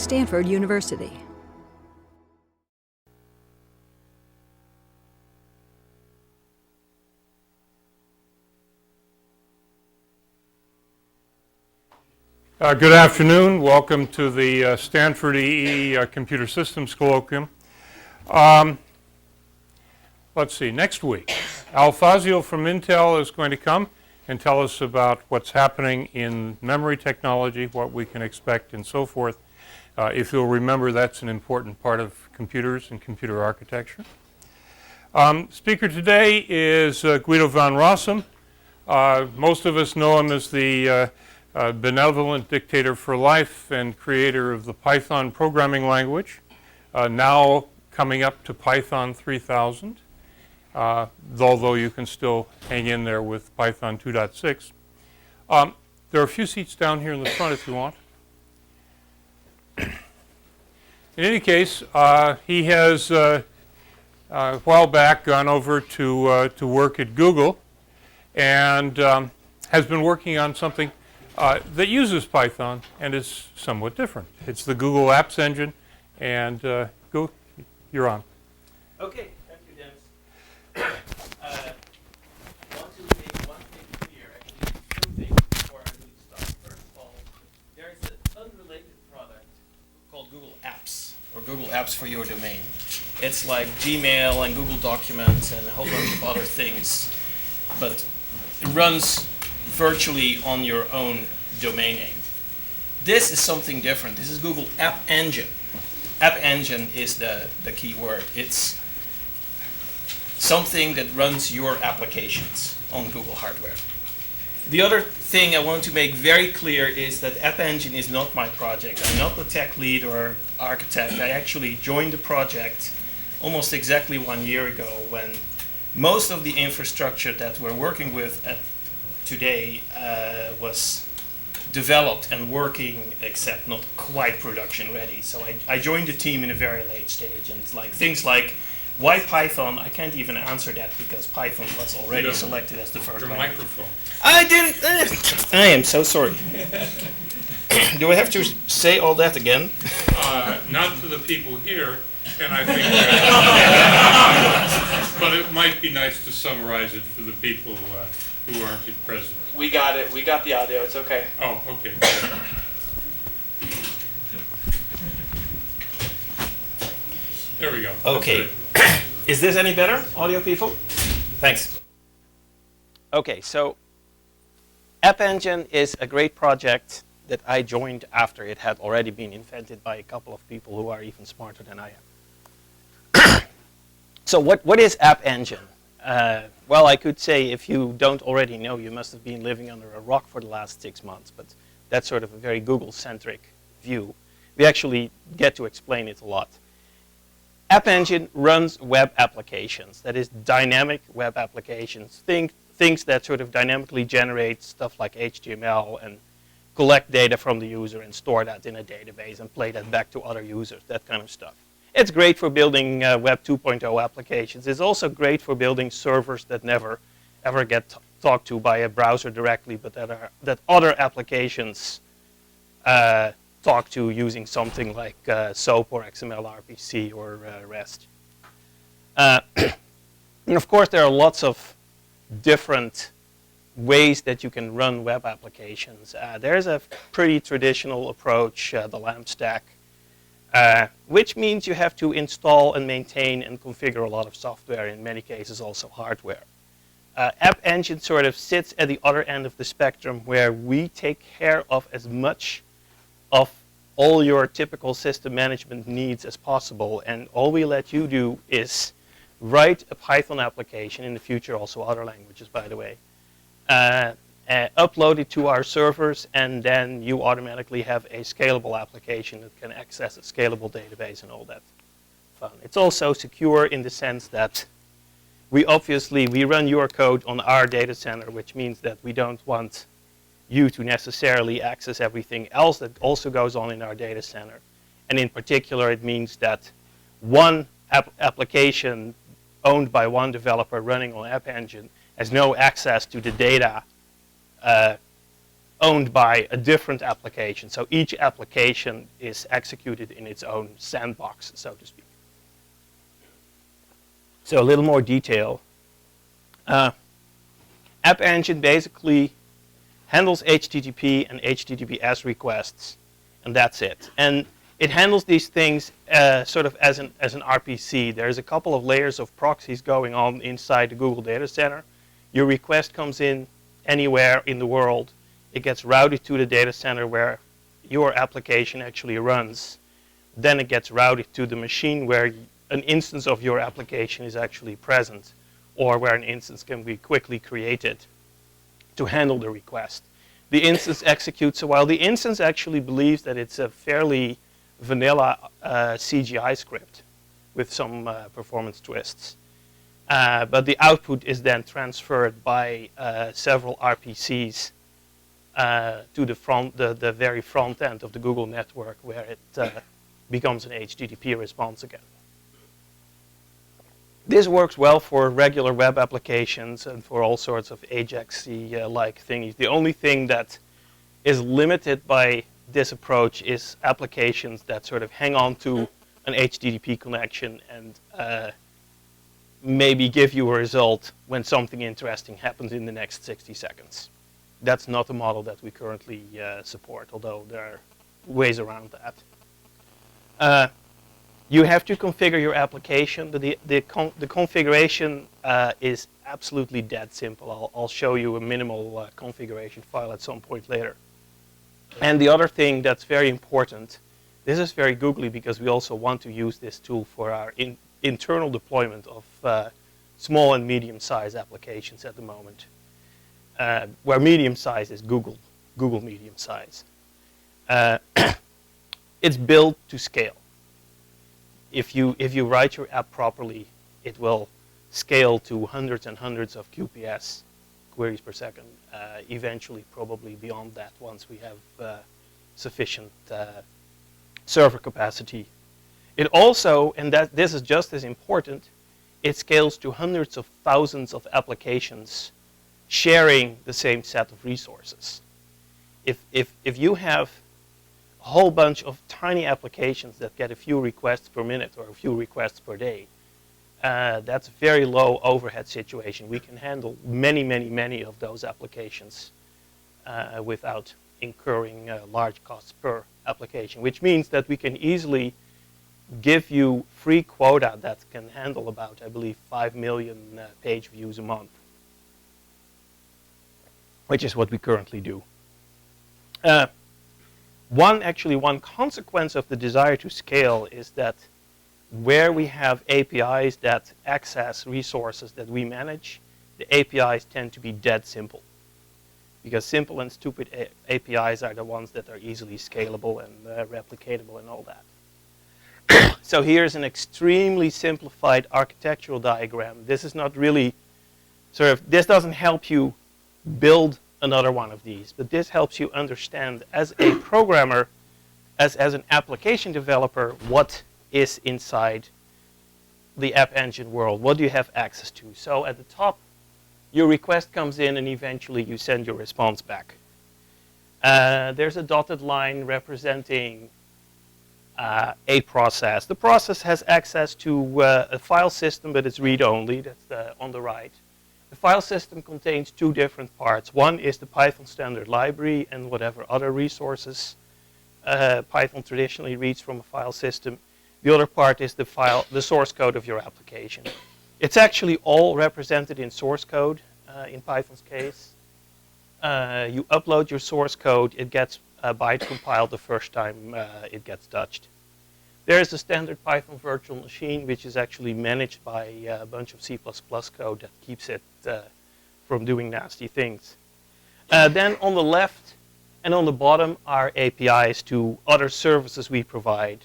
Stanford University. Good afternoon. Welcome to the Stanford EE Computer Systems Colloquium. Let's see, next week, Al Fazio from Intel is going to come and tell us about what's happening in memory technology, what we can expect, and so forth. If you'll remember, that's an important part of computers and computer architecture. Speaker today is Guido van Rossum. Most of us know him as the benevolent dictator for life and creator of the Python programming language, now coming up to Python 3000, although you can still hang in there with Python 2.6. There are a few seats down here in the front if you want. In any case, he has a while back gone over to work at Google and has been working on something that uses Python and is somewhat different. It's the Google Apps Engine, and go, you're on. Okay, thank you, Dennis. Want to make one thing clear, actually two things before I really start. First of all, there is an unrelated product called Google Apps, or Google Apps for your domain. It's like Gmail and Google Documents and a whole bunch of other things, but it runs virtually on your own domain name. This is something different. This is Google App Engine. App Engine is the key word. It's something that runs your applications on Google hardware. The other thing I want to make very clear is that App Engine is not my project. I'm not the tech lead or architect. I actually joined the project almost exactly 1 year ago when most of the infrastructure that we're working with today was developed and working, except not quite production ready. So I joined the team in a very late stage, and it's like things like why Python. I can't even answer that because Python was already selected as the first language. Microphone. I didn't. I am so sorry. Do I have to say all that again? Not to the people here, and I think, but it might be nice to summarize it for the people who aren't present. We got it. We got the audio. It's okay. Oh, okay. There we go. Okay. Is this any better, audio people? Thanks. Okay, so App Engine is a great project that I joined after it had already been invented by a couple of people who are even smarter than I am. So what is App Engine? Well, I could say if you don't already know, you must have been living under a rock for the last 6 months, but that's sort of a very Google-centric view. We actually get to explain it a lot. App Engine runs web applications, that is dynamic web applications, things that sort of dynamically generate stuff like HTML and collect data from the user and store that in a database and play that back to other users, that kind of stuff. It's great for building Web 2.0 applications. It's also great for building servers that never ever get talked to by a browser directly, but that other applications talk to using something like SOAP or XML-RPC or REST. And of course, there are lots of different ways that you can run web applications. There's a pretty traditional approach, the LAMP stack, which means you have to install and maintain and configure a lot of software, in many cases also hardware. App Engine sort of sits at the other end of the spectrum where we take care of as much of all your typical system management needs as possible, and all we let you do is write a Python application, in the future also other languages by the way, upload it to our servers, and then you automatically have a scalable application that can access a scalable database and all that fun. It's also secure in the sense that we run your code on our data center, which means that we don't want you to necessarily access everything else that also goes on in our data center. And in particular, it means that one application owned by one developer running on App Engine has no access to the data owned by a different application. So each application is executed in its own sandbox, so to speak. So a little more detail. App Engine basically handles HTTP and HTTPS requests, and that's it. And it handles these things sort of as an RPC. There's a couple of layers of proxies going on inside the Google data center. Your request comes in anywhere in the world. It gets routed to the data center where your application actually runs. Then it gets routed to the machine where an instance of your application is actually present, or where an instance can be quickly created to handle the request. The instance executes, so while the instance actually believes that it's a fairly vanilla CGI script with some performance twists, but the output is then transferred by several RPCs to the very front end of the Google network, where it becomes an HTTP response again. This works well for regular web applications and for all sorts of Ajax-like thingies. The only thing that is limited by this approach is applications that sort of hang on to an HTTP connection and maybe give you a result when something interesting happens in the next 60 seconds. That's not a model that we currently support, although there are ways around that. You have to configure your application. The configuration is absolutely dead simple. I'll show you a minimal configuration file at some point later. And the other thing that's very important, this is very googly because we also want to use this tool for our internal deployment of small and medium-sized applications at the moment, where medium size is Google medium size. It's built to scale. If you write your app properly, it will scale to hundreds and hundreds of QPS, queries per second, eventually probably beyond that once we have sufficient server capacity. It also, and this is just as important, it scales to hundreds of thousands of applications sharing the same set of resources. If you have a whole bunch of tiny applications that get a few requests per minute or a few requests per day, that's a very low overhead situation. We can handle many of those applications without incurring large costs per application, which means that we can easily give you free quota that can handle about, I believe, 5 million page views a month, which is what we currently do. One consequence of the desire to scale is that where we have APIs that access resources that we manage, the APIs tend to be dead simple. Because simple and stupid APIs are the ones that are easily scalable and replicatable and all that. So here's an extremely simplified architectural diagram. This is not really this doesn't help you build another one of these, but this helps you understand as a programmer, as an application developer, what is inside the App Engine world. What do you have access to? So at the top, your request comes in and eventually you send your response back. There's a dotted line representing a process. The process has access to a file system, but it's read-only. That's on the right. The file system contains two different parts. One is the Python standard library and whatever other resources Python traditionally reads from a file system. The other part is the source code of your application. It's actually all represented in source code in Python's case. You upload your source code, it gets byte compiled the first time it gets touched. There is a standard Python virtual machine, which is actually managed by a bunch of C++ code that keeps it from doing nasty things. Then on the left and on the bottom are APIs to other services we provide.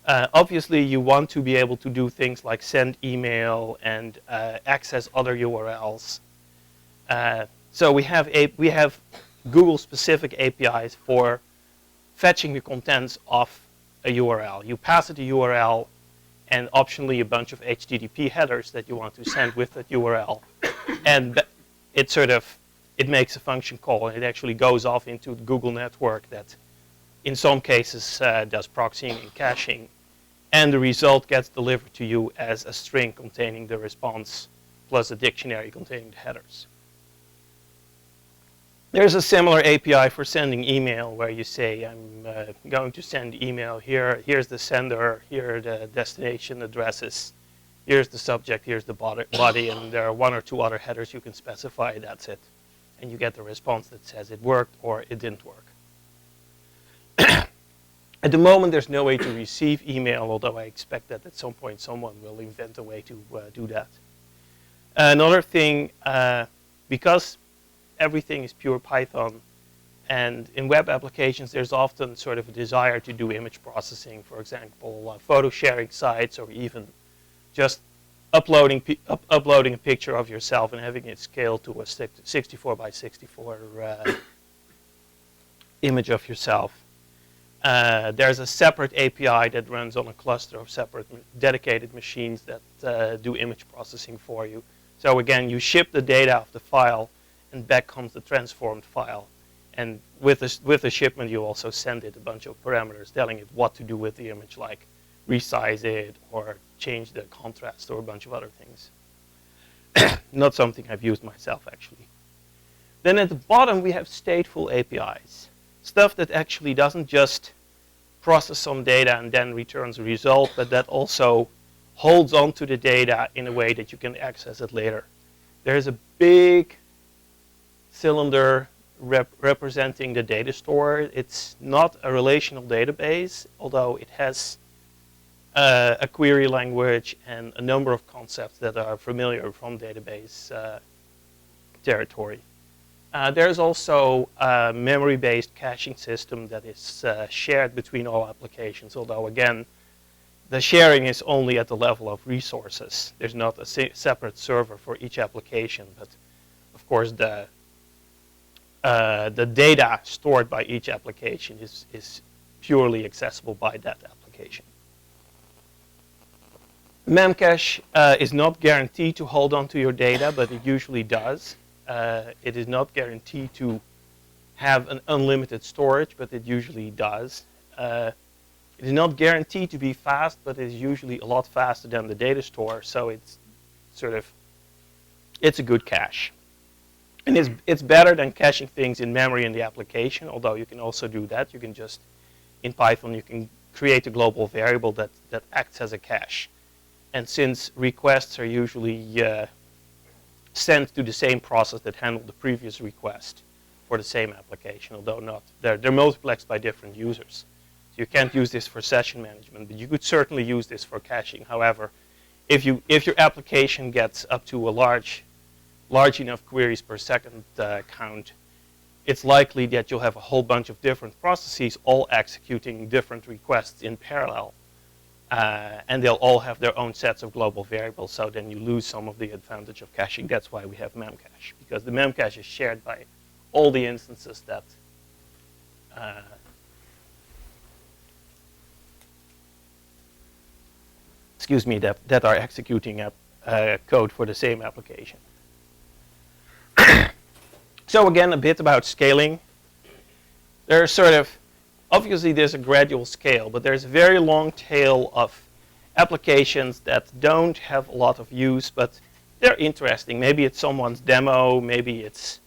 Obviously, you want to be able to do things like send email and access other URLs. So we have Google-specific APIs for fetching the contents of a URL. You pass it a URL and optionally a bunch of HTTP headers that you want to send with that URL. And it it makes a function call, and it actually goes off into the Google network that in some cases does proxying and caching, and the result gets delivered to you as a string containing the response plus a dictionary containing the headers. There's a similar API for sending email where you say, I'm going to send email here, here's the sender, here are the destination addresses, here's the subject, here's the body, and there are one or two other headers you can specify, that's it. And you get the response that says it worked or it didn't work. At the moment, there's no way to receive email, although I expect that at some point someone will invent a way to do that. Another thing, because everything is pure Python, and in web applications there's often sort of a desire to do image processing, for example, photo sharing sites, or even just uploading a picture of yourself and having it scaled to a 64 by 64 image of yourself. There's a separate API that runs on a cluster of separate dedicated machines that do image processing for you. So again, you ship the data of the file, and back comes the transformed file. And with the shipment, you also send it a bunch of parameters telling it what to do with the image, like resize it or change the contrast or a bunch of other things. Not something I've used myself, actually. Then at the bottom, we have stateful APIs. Stuff that actually doesn't just process some data and then returns a result, but that also holds on to the data in a way that you can access it later. There's a big cylinder representing the data store. It's not a relational database, although it has a query language and a number of concepts that are familiar from database territory. There's also a memory-based caching system that is shared between all applications, although again, the sharing is only at the level of resources. There's not a separate server for each application, but of course the data stored by each application is purely accessible by that application. Memcache is not guaranteed to hold on to your data, but it usually does. It is not guaranteed to have an unlimited storage, but it usually does. It is not guaranteed to be fast, but it is usually a lot faster than the data store, so it's a good cache. And it's better than caching things in memory in the application, although you can also do that. You can just, in Python, you can create a global variable that acts as a cache. And since requests are usually sent to the same process that handled the previous request for the same application, although not, they're multiplexed by different users. So you can't use this for session management, but you could certainly use this for caching. However, if your application gets up to a large enough queries per second count, it's likely that you'll have a whole bunch of different processes all executing different requests in parallel. And they'll all have their own sets of global variables, so then you lose some of the advantage of caching. That's why we have memcache, because the memcache is shared by all the instances that that are executing code for the same application. So again, a bit about scaling. There's obviously there's a gradual scale, but there's a very long tail of applications that don't have a lot of use, but they're interesting. Maybe it's someone's demo, maybe it's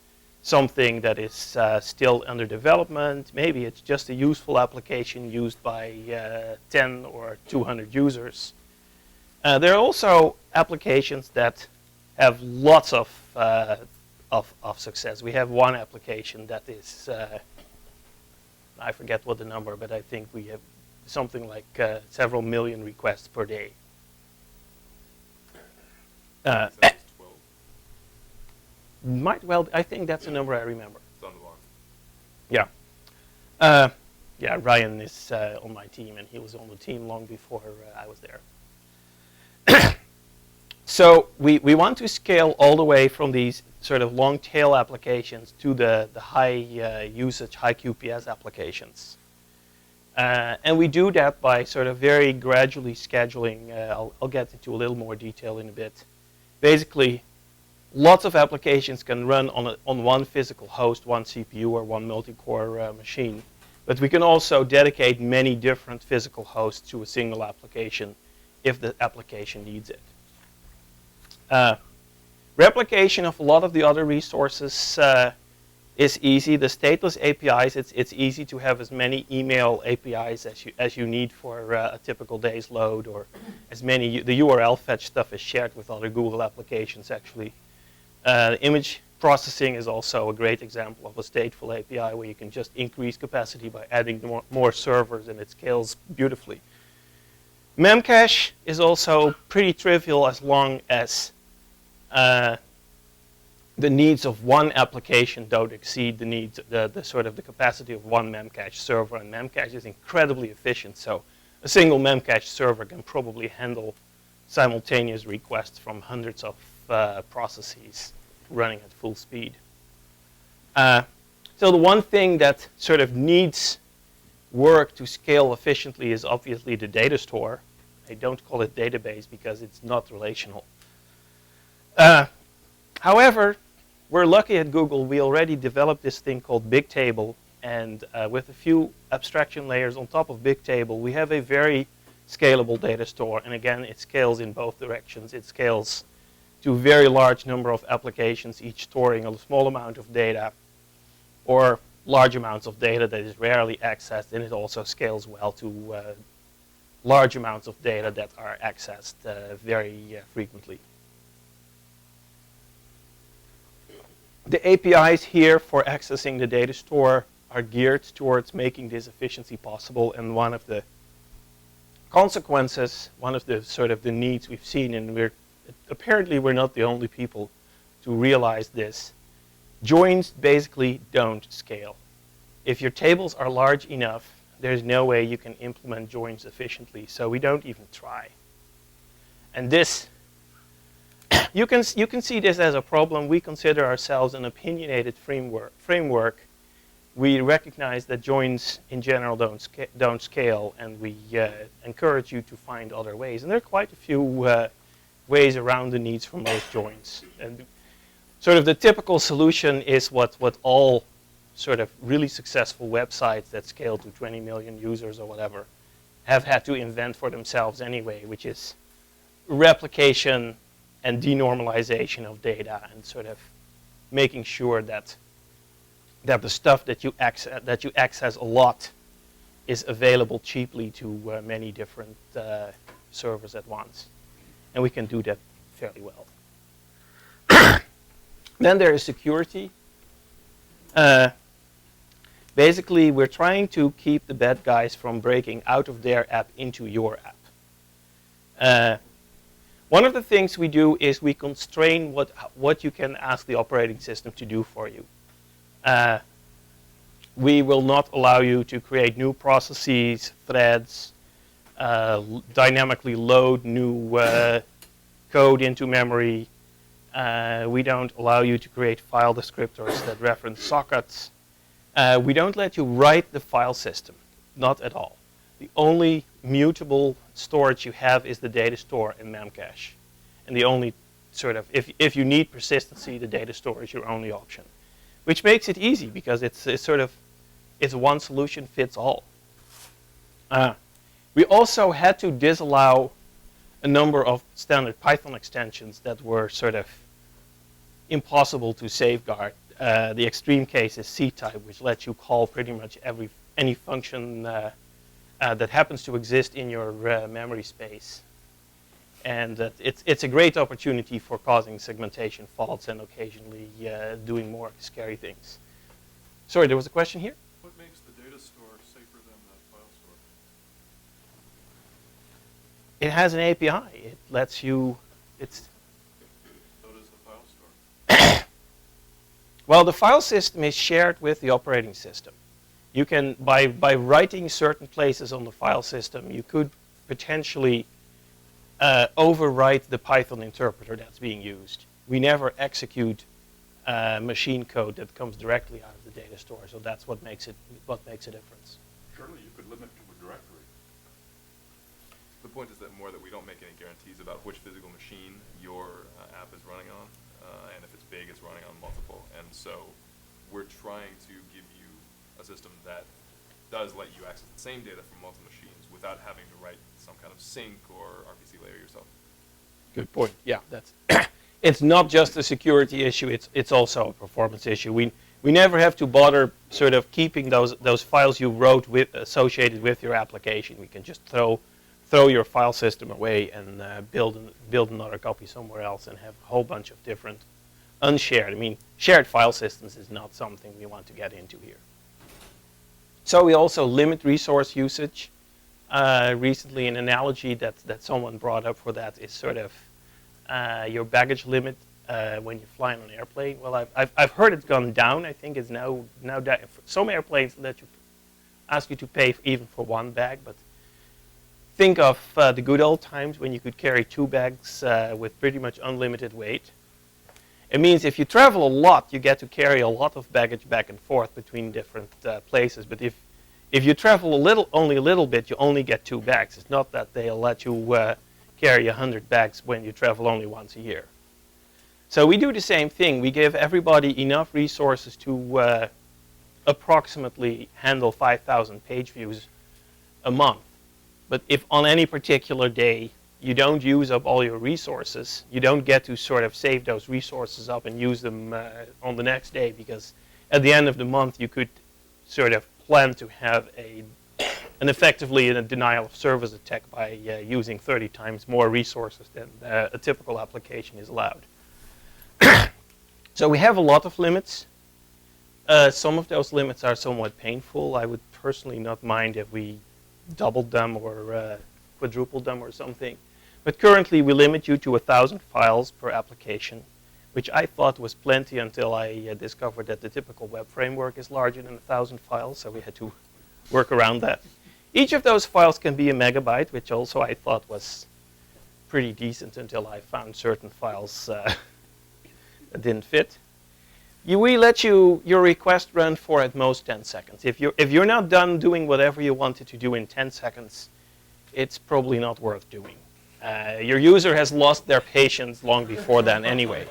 something that is still under development, maybe it's just a useful application used by 10 or 200 users. There are also applications that have lots of success. We have one application that is I forget what the number, but I think we have something like several million requests per day. 12. Might well, I think that's a number I remember. It's on the line. Yeah. Yeah, Ryan is on my team, and he was on the team long before I was there. So we want to scale all the way from these sort of long tail applications to the high usage, high QPS applications. And we do that by sort of very gradually scheduling. I'll get into a little more detail in a bit. Basically, lots of applications can run on one physical host, one CPU or one multi-core machine. But we can also dedicate many different physical hosts to a single application if the application needs it. Replication of a lot of the other resources is easy. The stateless APIs, it's easy to have as many email APIs as you need for a typical day's load, or as many. The URL fetch stuff is shared with other Google applications, actually. Image processing is also a great example of a stateful API where you can just increase capacity by adding more servers, and it scales beautifully. Memcache is also pretty trivial as long as the needs of one application don't exceed the needs, the capacity of one Memcache server. And Memcache is incredibly efficient, so a single Memcache server can probably handle simultaneous requests from hundreds of processes running at full speed. So the one thing that sort of needs work to scale efficiently is obviously the data store. I don't call it database because it's not relational. However, we're lucky at Google. We already developed this thing called Bigtable, and with a few abstraction layers on top of Bigtable, we have a very scalable data store. And again, it scales in both directions. It scales to a very large number of applications, each storing a small amount of data, or large amounts of data that is rarely accessed. And it also scales well to large amounts of data that are accessed very frequently. The APIs here for accessing the data store are geared towards making this efficiency possible, and one of the consequences, one of the sort of the needs we've seen, and apparently we're not the only people to realize this, joins basically don't scale. If your tables are large enough, there's no way you can implement joins efficiently, so we don't even try. And this, you can see this as a problem. We consider ourselves an opinionated framework. We recognize that joins in general don't scale, and we encourage you to find other ways. And there are quite a few ways around the needs for most joins. And sort of the typical solution is what all sort of really successful websites that scale to 20 million users or whatever have had to invent for themselves anyway, which is replication and denormalization of data, and sort of making sure that the stuff that you access a lot is available cheaply to many different servers at once. And we can do that fairly well. Then there is security. Basically, we're trying to keep the bad guys from breaking out of their app into your app. One of the things we do is we constrain what you can ask the operating system to do for you. We will not allow you to create new processes, threads, dynamically load new code into memory. We don't allow you to create file descriptors that reference sockets. We don't let you write the file system, not at all. The only mutable storage you have is the data store and Memcache. And the only sort of, if you need persistency, the data store is your only option. Which makes it easy because it's one solution fits all. We also had to disallow a number of standard Python extensions that were sort of impossible to safeguard. The extreme case is C-type, which lets you call pretty much any function that happens to exist in your memory space. And it's a great opportunity for causing segmentation faults and occasionally doing more scary things. Sorry, there was a question here? What makes the data store safer than the file store? It has an API. It lets you, So does the file store. well, the file system is shared with the operating system. You can, by writing certain places on the file system, you could potentially overwrite the Python interpreter that's being used. We never execute machine code that comes directly out of the data store, so that's what makes a difference. Surely you could limit to a directory. The point is that we don't make any guarantees about which physical machine your app is running on. and if it's big, it's running on multiple. And so we're trying to give you a system that does let you access the same data from multiple machines without having to write some kind of sync or RPC layer yourself. Good point. Yeah, that's. It's not just a security issue. It's also a performance issue. We never have to bother sort of keeping those files you wrote with associated with your application. We can just throw your file system away and build another copy somewhere else and have a whole bunch of different unshared. I mean, shared file systems is not something we want to get into here. So we also limit resource usage. Recently, an analogy that someone brought up for that is sort of your baggage limit when you fly on an airplane. Well, I've heard it's gone down. I think it's now down. Some airplanes let you ask you to pay even for one bag, but think of the good old times when you could carry 2 bags with pretty much unlimited weight. It means if you travel a lot, you get to carry a lot of baggage back and forth between different places. But if you travel only a little bit, you only get 2 bags. It's not that they'll let you carry 100 bags when you travel only once a year. So we do the same thing. We give everybody enough resources to approximately handle 5,000 page views a month. But if on any particular day you don't use up all your resources, you don't get to sort of save those resources up and use them on the next day, because at the end of the month you could sort of plan to have an effectively a denial of service attack by using 30 times more resources than a typical application is allowed. So we have a lot of limits. Some of those limits are somewhat painful. I would personally not mind if we doubled them or quadrupled them or something. But currently we limit you to 1,000 files per application, which I thought was plenty until I discovered that the typical web framework is larger than 1,000 files, so we had to work around that. Each of those files can be a megabyte, which also I thought was pretty decent until I found certain files that didn't fit. We let your request run for at most 10 seconds. If you're not done doing whatever you wanted to do in 10 seconds, it's probably not worth doing. Your user has lost their patience long before then anyway.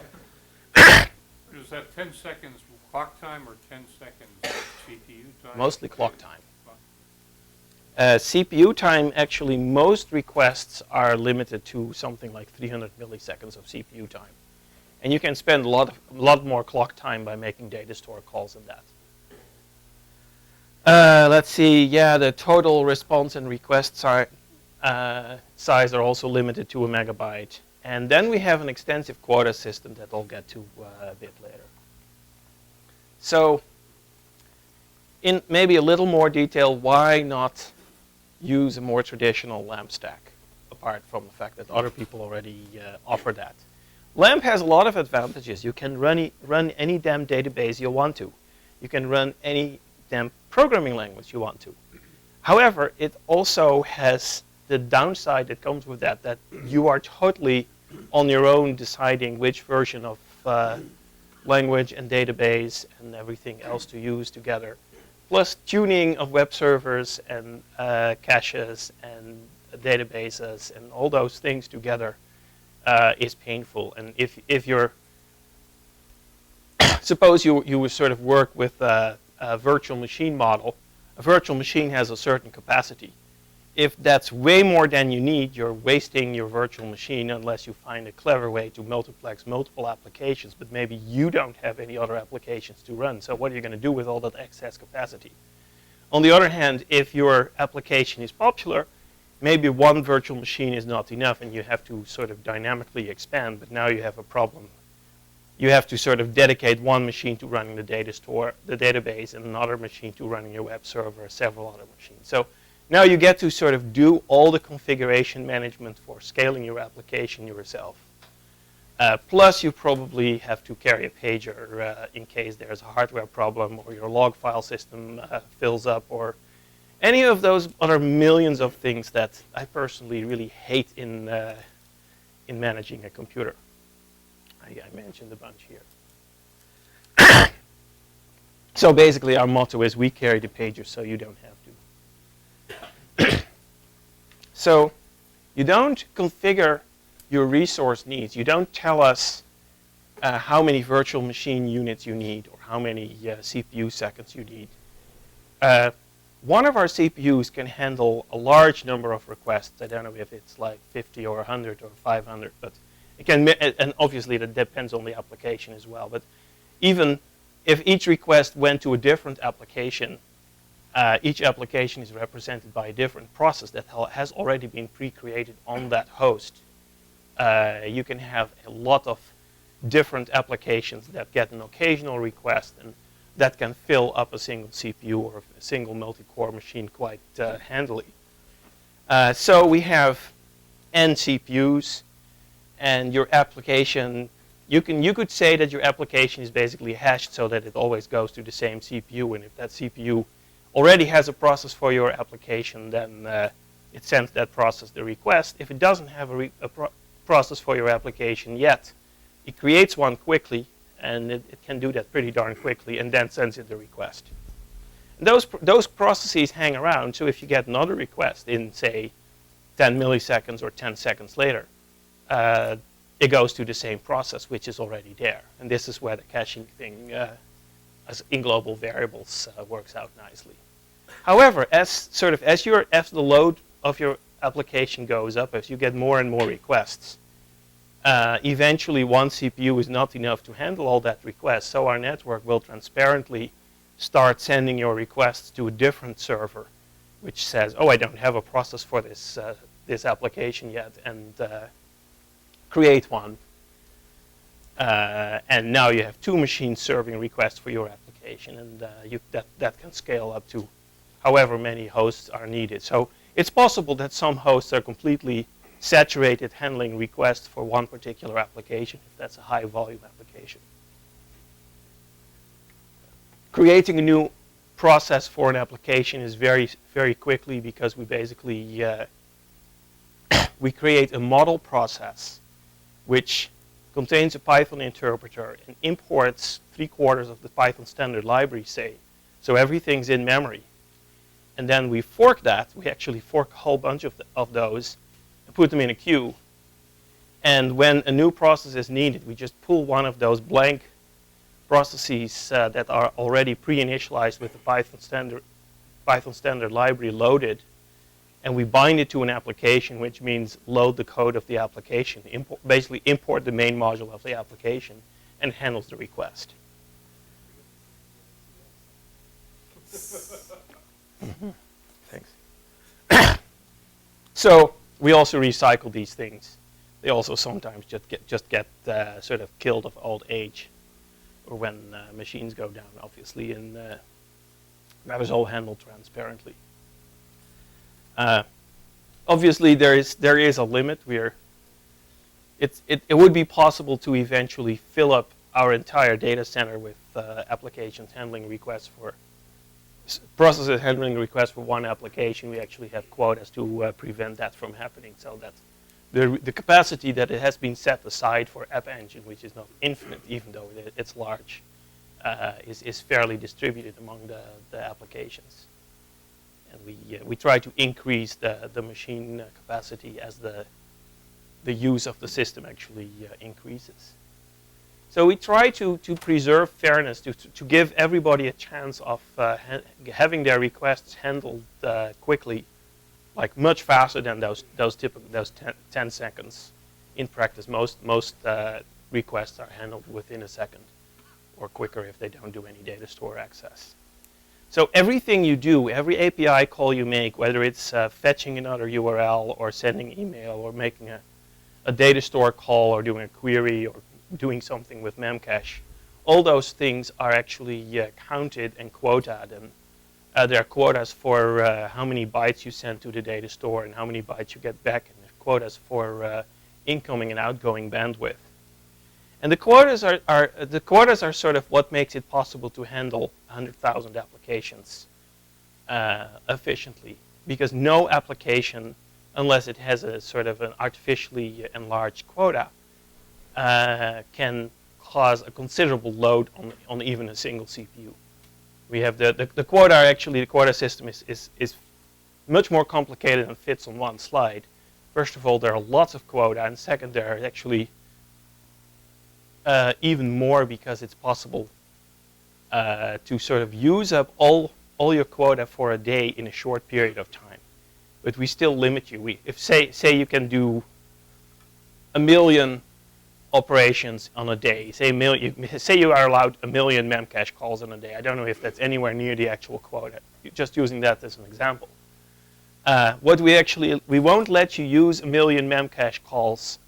Is that 10 seconds clock time or 10 seconds CPU time? Mostly clock time. CPU time, actually, most requests are limited to something like 300 milliseconds of CPU time. And you can spend a lot more clock time by making data store calls than that. Let's see, yeah, the total response and request size are also limited to a megabyte. And then we have an extensive quota system that I'll get to a bit later. So, in maybe a little more detail, why not use a more traditional LAMP stack, apart from the fact that other people already offer that? LAMP has a lot of advantages. You can run any damn database you want to. You can run any damn programming language you want to. However, it also has the downside that comes with that you are totally on your own deciding which version of language and database and everything else to use together. Plus tuning of web servers and caches and databases and all those things together is painful. And if you're, suppose you would sort of work with a virtual machine model, a virtual machine has a certain capacity. If that's way more than you need, you're wasting your virtual machine unless you find a clever way to multiplex multiple applications, but maybe you don't have any other applications to run. So what are you going to do with all that excess capacity? On the other hand, if your application is popular, maybe one virtual machine is not enough and you have to sort of dynamically expand, but now you have a problem. You have to sort of dedicate one machine to running the data store, the database, and another machine to running your web server, several other machines. So now you get to sort of do all the configuration management for scaling your application yourself. Plus, you probably have to carry a pager in case there's a hardware problem or your log file system fills up, or any of those other millions of things that I personally really hate in managing a computer. I mentioned a bunch here. So basically, our motto is we carry the pager so you don't have to. So you don't configure your resource needs. You don't tell us how many virtual machine units you need or how many CPU seconds you need. One of our CPUs can handle a large number of requests. I don't know if it's like 50 or 100 or 500, but it can, and obviously that depends on the application as well. But even if each request went to a different application, each application is represented by a different process that has already been pre-created on that host. You can have a lot of different applications that get an occasional request, and that can fill up a single CPU or a single multi-core machine quite handily. So we have n CPUs, and your application, you could say that your application is basically hashed so that it always goes to the same CPU, and if that CPU already has a process for your application, then it sends that process the request. If it doesn't have a process for your application yet, it creates one quickly, and it can do that pretty darn quickly, and then sends it the request. And those processes hang around, so if you get another request in, say, 10 milliseconds or 10 seconds later, it goes to the same process, which is already there. And this is where the caching thing as in global variables works out nicely. However, as the load of your application goes up, as you get more and more requests, eventually one CPU is not enough to handle all that requests, so our network will transparently start sending your requests to a different server, which says, oh, I don't have a process for this, this application yet, and create one. And now you have two machines serving requests for your application, and that can scale up to however many hosts are needed. So it's possible that some hosts are completely saturated handling requests for one particular application, if that's a high volume application. Creating a new process for an application is very, very quickly, because we basically we create a model process which contains a Python interpreter and imports 3/4 of the Python standard library, say. So everything's in memory. And then we fork that. We actually fork a whole bunch of those and put them in a queue. And when a new process is needed, we just pull one of those blank processes that are already pre-initialized with the Python standard library loaded, and we bind it to an application, which means load the code of the application, basically import the main module of the application, and handles the request. Thanks. So we also recycle these things. They also sometimes just get sort of killed of old age, or when machines go down, obviously, and that is all handled transparently. Obviously, there is a limit. It would be possible to eventually fill up our entire data center with applications handling requests for processes handling requests for one application. We actually have quotas to prevent that from happening, so that the capacity that it has been set aside for App Engine, which is not infinite, even though it's large, is fairly distributed among the applications. And we try to increase the machine capacity as the use of the system actually increases. So we try to preserve fairness, to give everybody a chance of having their requests handled quickly, like much faster than those 10 seconds. In practice, most requests are handled within a second, or quicker if they don't do any data store access. So everything you do, every API call you make, whether it's fetching another URL or sending email or making a data store call or doing a query or doing something with Memcache, all those things are actually counted and quoted. And there are quotas for how many bytes you send to the data store and how many bytes you get back, and quotas for incoming and outgoing bandwidth. And the quotas are sort of what makes it possible to handle 100,000 applications efficiently, because no application, unless it has a sort of an artificially enlarged quota, can cause a considerable load on even a single CPU. We have the quota, actually the quota system is much more complicated than fits on one slide. First of all, there are lots of quota, and second, there are actually even more because it's possible to sort of use up all your quota for a day in a short period of time. But we still limit you. If say you can do 1 million operations on a day. Say you are allowed 1 million memcache calls on a day. I don't know if that's anywhere near the actual quota. Just using that as an example. We won't let you use 1 million memcache calls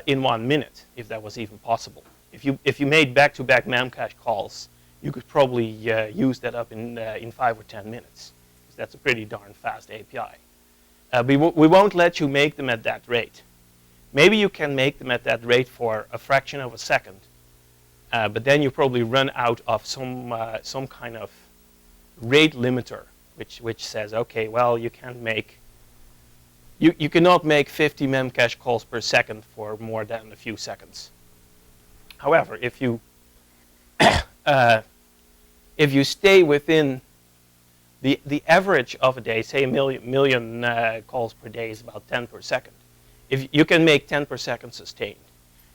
in 1 minute, if that was even possible. If you made back-to-back memcache calls, you could probably use that up in 5 or 10 minutes. That's a pretty darn fast API. We won't let you make them at that rate. Maybe you can make them at that rate for a fraction of a second, but then you probably run out of some kind of rate limiter, which says, okay, well, you can't make, you cannot make 50 memcache calls per second for more than a few seconds. However, if you stay within the average of a day, say a million calls per day is about 10 per second. If you can make 10 per second sustained.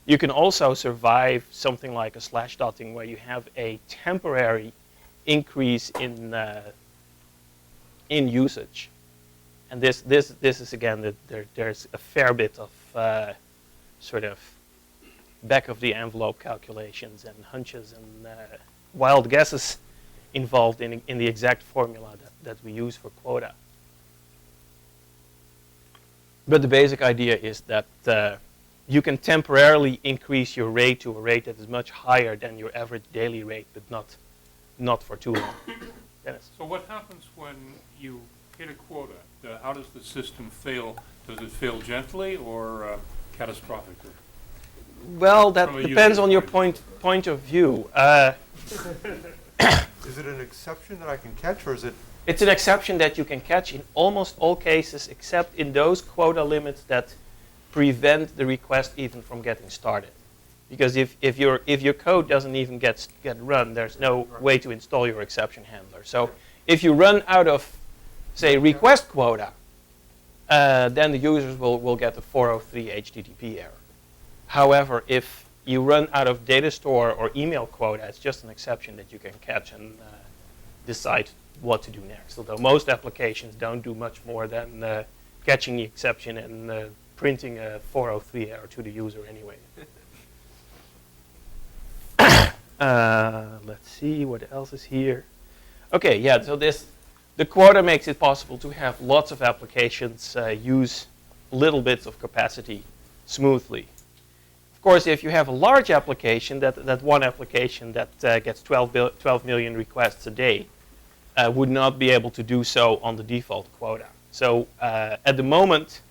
You can also survive something like a slash dotting where you have a temporary increase in usage. And this is again that there's a fair bit of sort of back of the envelope calculations and hunches and wild guesses involved in the exact formula that we use for quota. But the basic idea is that you can temporarily increase your rate to a rate that is much higher than your average daily rate, but not for too long. Dennis? So what happens when you hit a quota? How does the system fail? Does it fail gently or catastrophically? Well, that depends on your point of view. Is it an exception that I can catch, or is it? It's an exception that you can catch in almost all cases, except in those quota limits that prevent the request even from getting started. Because if your code doesn't even get run, there's no way to install your exception handler. So if you run out of, say, request quota, then the users will get a 403 HTTP error. However, if you run out of data store or email quota, it's just an exception that you can catch and decide what to do next. Although most applications don't do much more than catching the exception and printing a 403 error to the user anyway. Let's see what else is here. Okay, yeah, so the quota makes it possible to have lots of applications use little bits of capacity smoothly. Of course, if you have a large application, that one application that gets 12 million requests a day would not be able to do so on the default quota. So at the moment,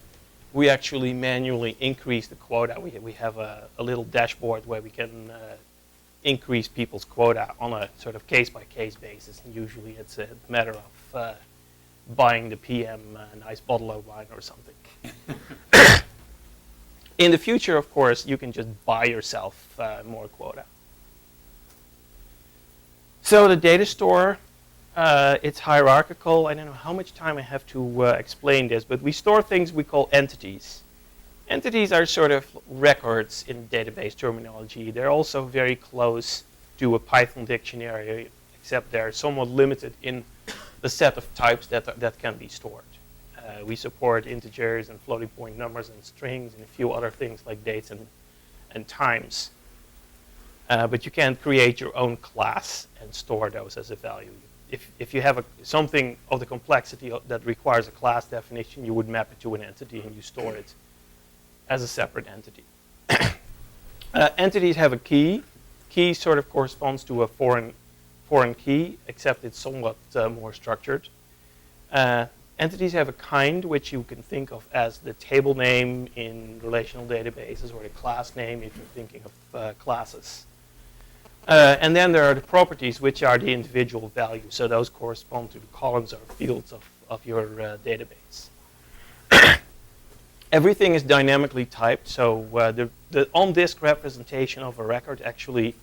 we actually manually increase the quota. We have a little dashboard where we can increase people's quota on a sort of case-by-case basis. And usually it's a matter of buying the PM a nice bottle of wine or something. In the future, of course, you can just buy yourself more quota. So the data store, it's hierarchical. I don't know how much time I have to explain this, but we store things we call entities. Entities are sort of records in database terminology. They're also very close to a Python dictionary, except they're somewhat limited in the set of types that can be stored. We support integers and floating point numbers and strings and a few other things like dates and times. But you can't create your own class and store those as a value. If you have something of the complexity that requires a class definition, you would map it to an entity and you store it as a separate entity. Entities have a key. Key sort of corresponds to a foreign key, except it's somewhat more structured. Entities have a kind, which you can think of as the table name in relational databases or the class name if you're thinking of classes. And then there are the properties, which are the individual values. So those correspond to the columns or fields of your database. Everything is dynamically typed. So the on-disk representation of a record actually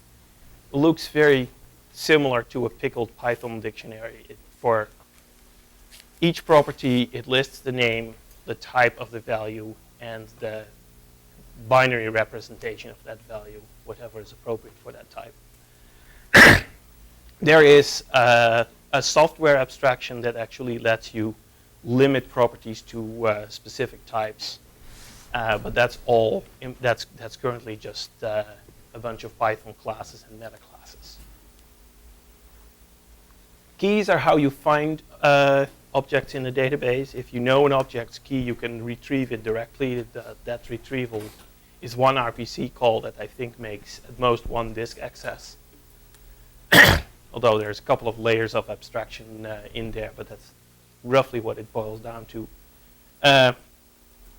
looks very similar to a pickled Python dictionary. For each property, it lists the name, the type of the value, and the binary representation of that value, whatever is appropriate for that type. There is a software abstraction that actually lets you limit properties to specific types, but that's all. That's currently just a bunch of Python classes and meta classes. Keys are how you find objects in a database. If you know an object's key, you can retrieve it directly. That retrieval is one RPC call that I think makes at most one disk access. Although there's a couple of layers of abstraction in there, but that's roughly what it boils down to.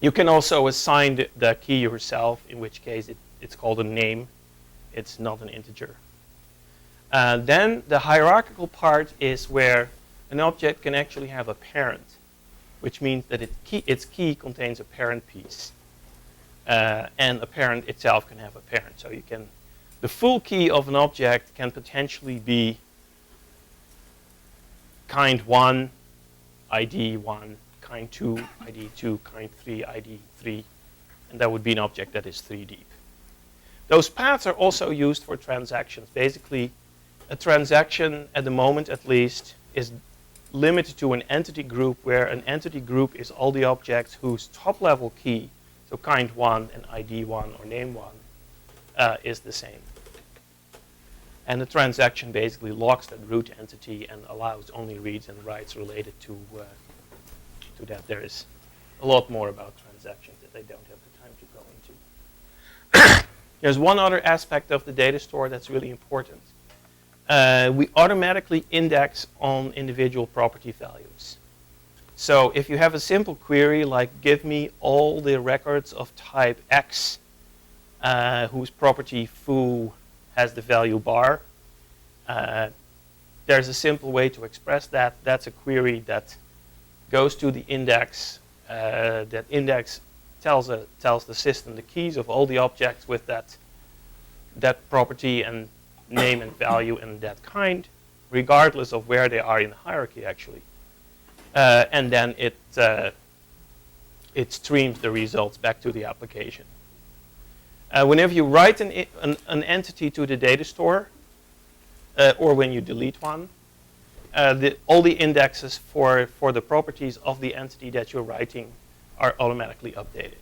You can also assign the key yourself, in which case it's called a name. It's not an integer. Then the hierarchical part is where an object can actually have a parent, which means that its key contains a parent piece. And a parent itself can have a parent. So the full key of an object can potentially be kind 1, ID 1, kind 2, ID 2, kind 3, ID 3. And that would be an object that is 3 deep. Those paths are also used for transactions. Basically, a transaction, at the moment at least, is limited to an entity group, where an entity group is all the objects whose top-level key, so kind 1 and ID 1 or name 1, is the same. And the transaction basically locks that root entity and allows only reads and writes related to that. There is a lot more about transactions that I don't have the time to go into. There's one other aspect of the data store that's really important. We automatically index on individual property values. So if you have a simple query like give me all the records of type X whose property foo has the value bar, there's a simple way to express that. That's a query that goes to the index. That index tells the system the keys of all the objects with that property and name and value and that kind, regardless of where they are in the hierarchy, actually. And then it streams the results back to the application. Whenever you write an entity to the data store, or when you delete one, all the indexes for the properties of the entity that you're writing are automatically updated.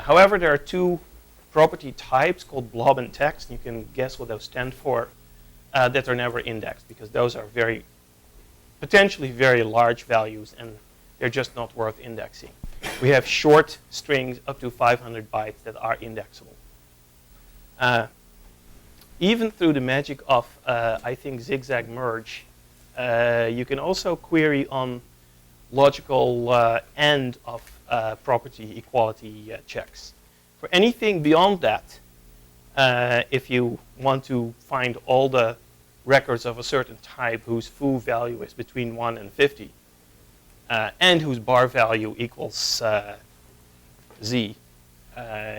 However, there are two property types called blob and text. You can guess what those stand for, that are never indexed, because those are potentially very large values, and they're just not worth indexing. We have short strings up to 500 bytes that are indexable. Even through the magic of, I think, zigzag merge, you can also query on logical end of property equality checks. For anything beyond that, if you want to find all the records of a certain type whose foo value is between 1 and 50, and whose bar value equals z,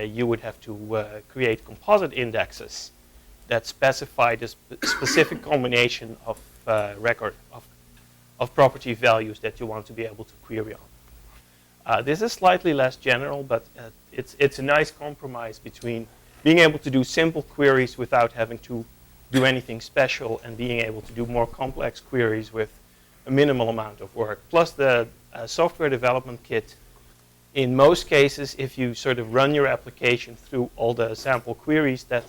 you would have to create composite indexes that specify the specific combination of of property values that you want to be able to query on. This is slightly less general, but it's a nice compromise between being able to do simple queries without having to do anything special and being able to do more complex queries with a minimal amount of work. Plus the software development kit, in most cases, if you sort of run your application through all the sample queries that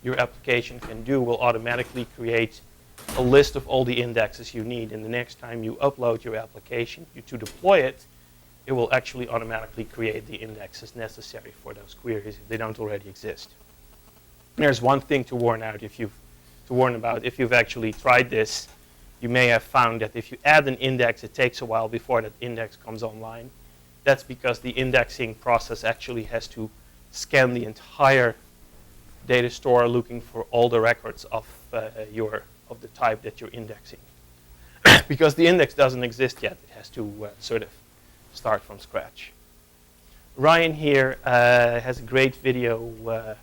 your application can do, will automatically create a list of all the indexes you need. And the next time you upload your application to deploy it, it will actually automatically create the indexes necessary for those queries if they don't already exist. There's one thing to warn about if you've actually tried this. You may have found that if you add an index, it takes a while before that index comes online. That's because the indexing process actually has to scan the entire data store looking for all the records of the type that you're indexing. Because the index doesn't exist yet, it has to sort of start from scratch. Ryan here has a great video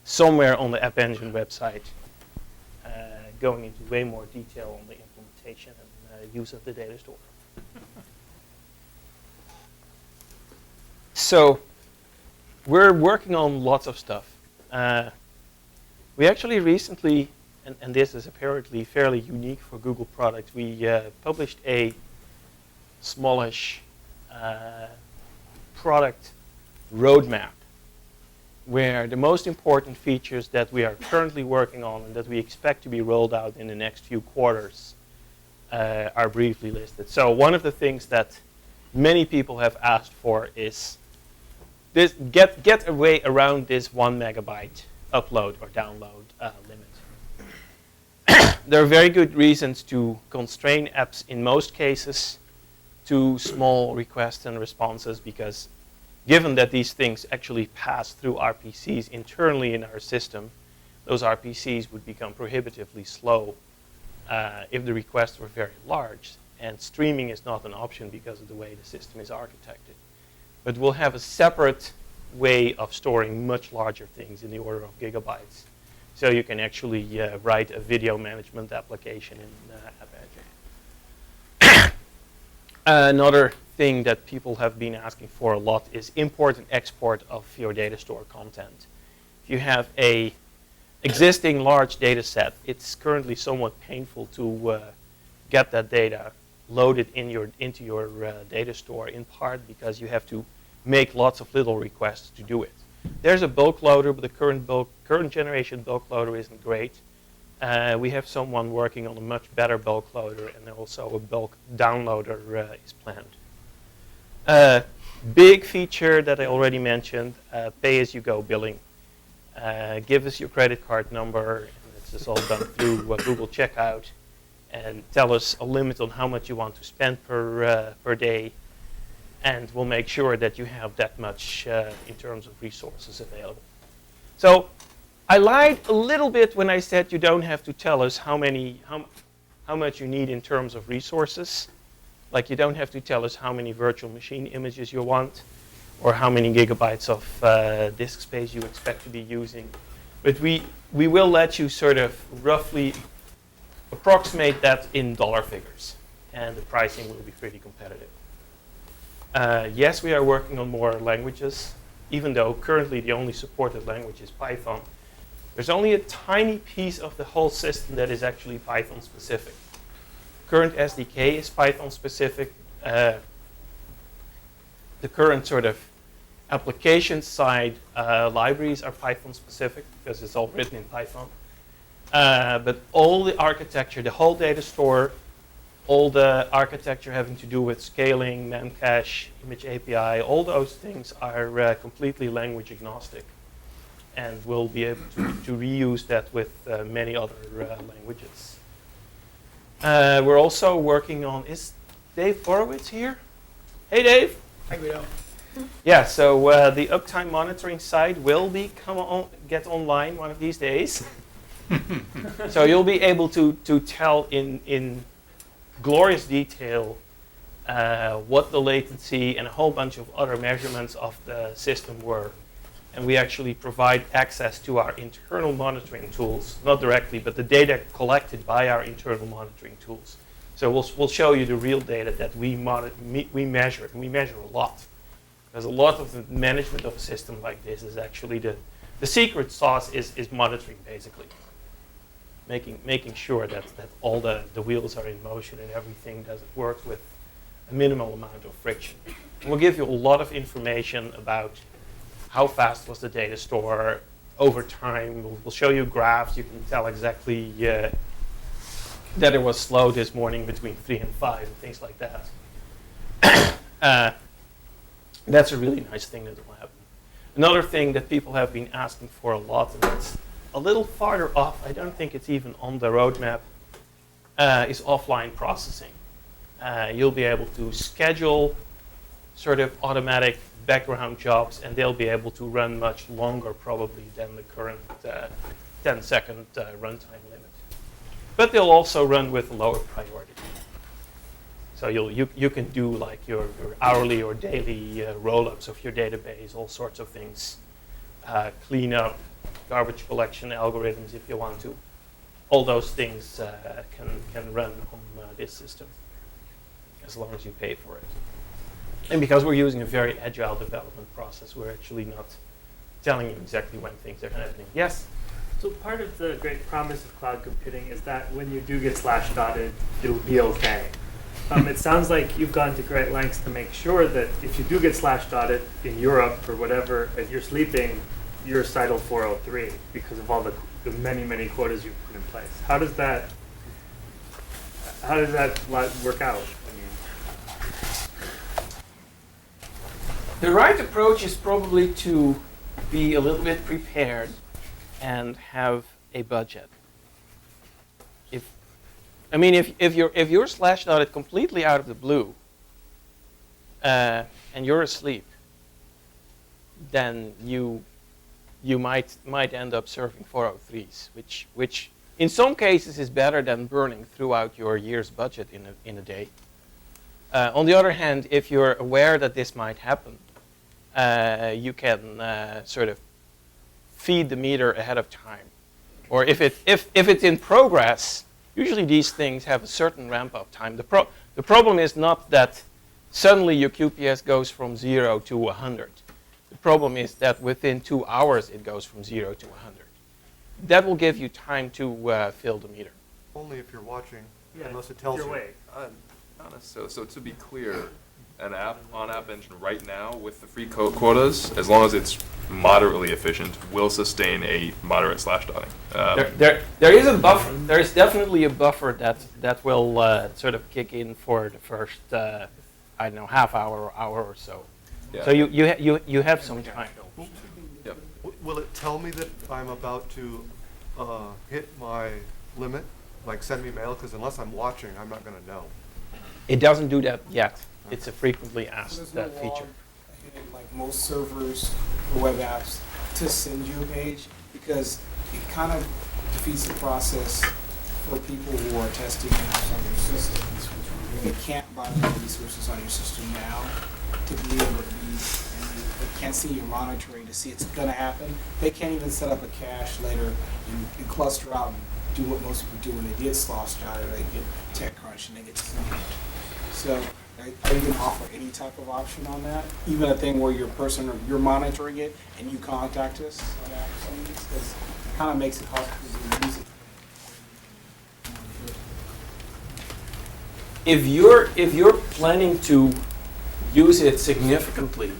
somewhere on the App Engine website going into way more detail on the implementation and use of the data store. So we're working on lots of stuff. We actually recently, and this is apparently fairly unique for Google products, we published a smallish product roadmap where the most important features that we are currently working on and that we expect to be rolled out in the next few quarters are briefly listed. So one of the things that many people have asked for is this: get a way around this 1 megabyte upload or download limit. There are very good reasons to constrain apps in most cases to small requests and responses, because given that these things actually pass through RPCs internally in our system, those RPCs would become prohibitively slow if the requests were very large. And streaming is not an option because of the way the system is architected. But we'll have a separate way of storing much larger things in the order of gigabytes. So you can actually write a video management application in App Engine. Another thing that people have been asking for a lot is import and export of your data store content. If you have a existing large data set, it's currently somewhat painful to get that data loaded into your data store, in part because you have to make lots of little requests to do it. There's a bulk loader, but the current generation bulk loader isn't great. We have someone working on a much better bulk loader, and also a bulk downloader is planned. Big feature that I already mentioned, pay-as-you-go billing. Give us your credit card number, and this is all done through Google Checkout, and tell us a limit on how much you want to spend per day, and we'll make sure that you have that much in terms of resources available. So I lied a little bit when I said you don't have to tell us how much you need in terms of resources. Like, you don't have to tell us how many virtual machine images you want, or how many gigabytes of disk space you expect to be using. But we will let you sort of roughly approximate that in dollar figures, and the pricing will be pretty competitive. Yes, we are working on more languages, even though currently the only supported language is Python. There's only a tiny piece of the whole system that is actually Python specific. Current SDK is Python specific. The current sort of application side libraries are Python specific because it's all written in Python. But all the architecture, the whole data store, all the architecture having to do with scaling, memcache, image API, all those things are completely language agnostic. And we'll be able to reuse that with many other languages. We're also working on, is Dave Borowitz here? Hey, Dave. Hi, Guido. Yeah, so the uptime monitoring side will get online one of these days. So you'll be able to tell in glorious detail what the latency and a whole bunch of other measurements of the system were. And we actually provide access to our internal monitoring tools, not directly, but the data collected by our internal monitoring tools. So we'll show you the real data that we measure, and we measure a lot. Because a lot of the management of a system like this is actually the secret sauce is monitoring, basically. Making sure that all the wheels are in motion and everything works with a minimal amount of friction. And we'll give you a lot of information about how fast was the data store over time. We'll show you graphs. You can tell exactly that it was slow this morning between 3 and 5 and things like that. That's a really nice thing that will happen. Another thing that people have been asking for a lot, and it's a little farther off, I don't think it's even on the roadmap, is offline processing. You'll be able to schedule sort of automatic background jobs, and they'll be able to run much longer probably than the current 10-second runtime limit. But they'll also run with lower priority. So you can do like your hourly or daily roll-ups of your database, all sorts of things, clean up, garbage collection algorithms if you want to. All those things can run on this system as long as you pay for it. And because we're using a very agile development process, we're actually not telling you exactly when things are happening. Yes? So part of the great promise of cloud computing is that when you do get slash dotted, it'll be okay. It sounds like you've gone to great lengths to make sure that if you do get slash dotted in Europe or whatever, and you're sleeping, you're CITL 403 because of all the many quotas you've put in place. How does that work out? I mean, The right approach is probably to be a little bit prepared and have a budget. If you're slash dotted completely out of the blue and you're asleep, then you might end up serving 403s, which in some cases is better than burning throughout your year's budget in a day. On the other hand, if you're aware that this might happen, you can sort of feed the meter ahead of time. Or if it's in progress, usually these things have a certain ramp-up time. The problem is not that suddenly your QPS goes from 0 to 100. The problem is that within 2 hours it goes from 0 to 100. That will give you time to fill the meter. Only if you're watching, yeah, unless it tells your you. way. Not necessarily. So to be clear, an app on App Engine right now with the free quotas, as long as it's moderately efficient, will sustain a moderate slash dotting. There is a buffer. There is definitely a buffer that will sort of kick in for the first, I don't know, half hour or so. Yeah. So you have some time. Yep. Will it tell me that I'm about to hit my limit? Like send me mail? Because unless I'm watching, I'm not going to know. It doesn't do that yet. It's a frequently asked There's no feature. log, like most servers or web apps, to send you a page because it kind of defeats the process for people who are testing apps on your systems. They can't buy the resources on your system now to be able to be, and they can't see your monitoring to see it's going to happen. They can't even set up a cache later and cluster out and do what most people do when they get slosh dotted, they get TechCrunch and they get slammed. So are you going to offer any type of option on that? Even a thing where you're monitoring it and you contact us on that? Because it kind of makes it hard to use it. If you're planning to use it significantly,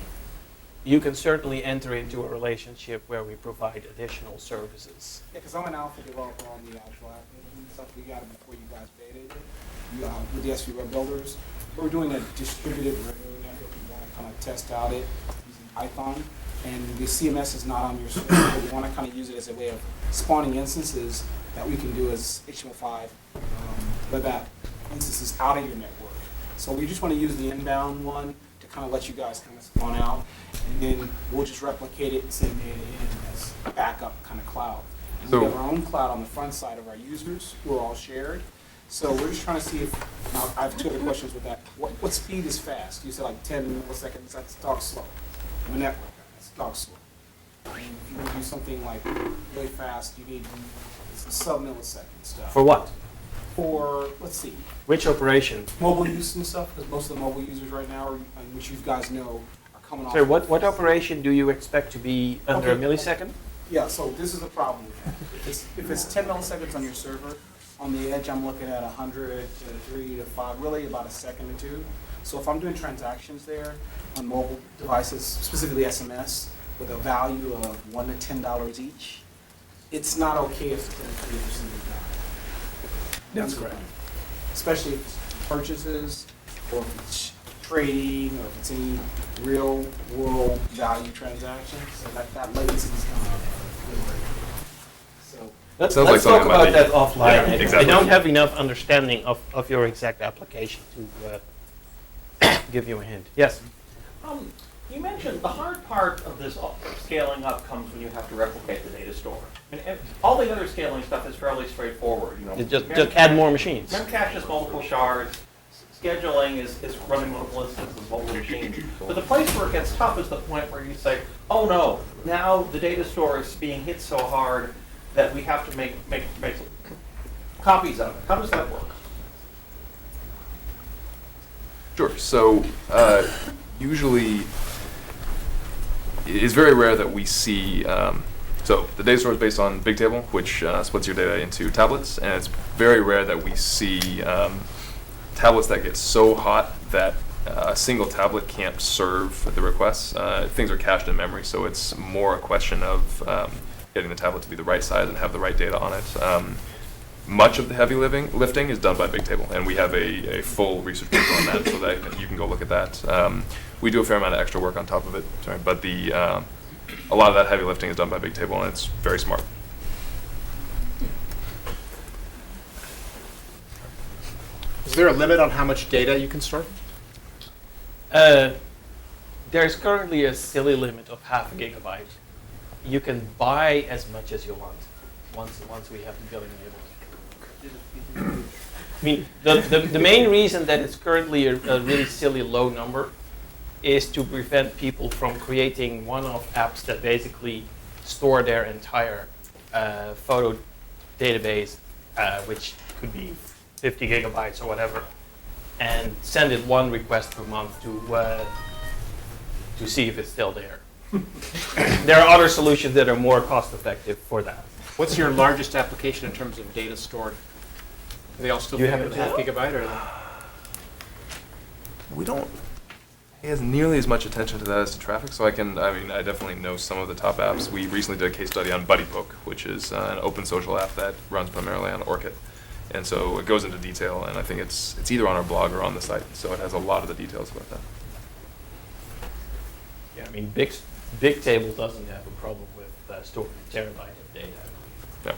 you can certainly enter into a relationship where we provide additional services. Yeah, because I'm an alpha developer on the actual app and stuff. We got it before you guys betaed it. With the SV web builders, we're doing a distributed rendering network. We want to kind of test out it using Python. And the CMS is not on your server, but we want to kind of use it as a way of spawning instances that we can do as HTML5 web app instances out of your network. So we just want to use the inbound one to kind of let you guys kind of spawn out, and then we'll just replicate it and send data in as a backup kind of cloud. And we have our own cloud on the front side of our users who are all shared. So we're just trying to see if, now I have two other questions with that. What speed is fast? You said like 10 milliseconds, that's dog slow. I'm a network guy, that's dog slow. And if you want to do something like really fast, you need sub-millisecond stuff. For what? For, let's see, Which operation? mobile use and stuff, because most of the mobile users right now, which you guys know, are coming off. Sorry, what operation do you expect to be under a Okay. millisecond? Yeah, so this is the problem with that. If it's 10 milliseconds on your server, on the edge I'm looking at 100 to 3 to 5, really about a second or two. So if I'm doing transactions there on mobile devices, specifically SMS, with a value of $1 to $10 each, it's not okay if it's going to be a single guy. That's correct. Especially if it's purchases, or if it's trading, or if it's any real world value transactions. So that latency is kind of so. Let's Sounds like talk something might about be- that offline. Yeah, I exactly. don't have enough understanding of your exact application to give you a hint. Yes? You mentioned the hard part of this scaling up comes when you have to replicate the data store. And all the other scaling stuff is fairly straightforward. You know, Just add more machines. Memcache is multiple shards. Scheduling is running multiple instances, multiple machines. But the place where it gets tough is the point where you say, oh no, now the data store is being hit so hard that we have to make copies of it. How does that work? Sure. So usually, it's very rare that we see. So the data store is based on Bigtable, which splits your data into tablets, and it's very rare that we see tablets that get so hot that a single tablet can't serve the requests. Things are cached in memory, so it's more a question of getting the tablet to be the right size and have the right data on it. Much of the heavy lifting is done by Bigtable, and we have a full research paper on that, so that you can go look at that. We do a fair amount of extra work on top of it, but a lot of that heavy lifting is done by Bigtable, and it's very smart. Is there a limit on how much data you can store? There's currently a silly limit of 0.5 gigabyte. You can buy as much as you want once we have the billing enabled. I mean, the main reason that it's currently a really silly low number is to prevent people from creating one-off apps that basically store their entire photo database, which could be 50 gigabytes or whatever, and send it one request per month to see if it's still there. There are other solutions that are more cost-effective for that. What's your largest application in terms of data stored? Are they all still Do you have with it? 0.5 gigabyte? Or? We don't pay as nearly as much attention to that as to traffic, so I definitely know some of the top apps. We recently did a case study on BuddyPoke, which is an open social app that runs primarily on Orchid. And so it goes into detail, and I think it's either on our blog or on the site, so it has a lot of the details about that. Yeah, I mean, Bigtable doesn't have a problem with storing a terabyte of data. Yeah.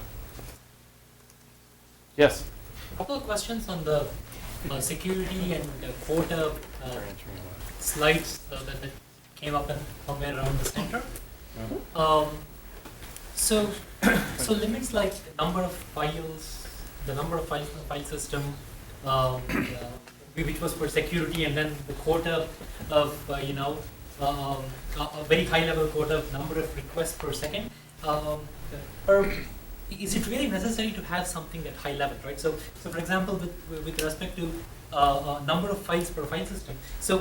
Yes? A couple of questions on the security and quota slides that came up somewhere around the center. So limits like the number of files, the number of files in the file system, which was for security, and then the quota of a very high level quota of number of requests per second. Is it really necessary to have something at high level, right? So for example, with respect to number of files per file system. So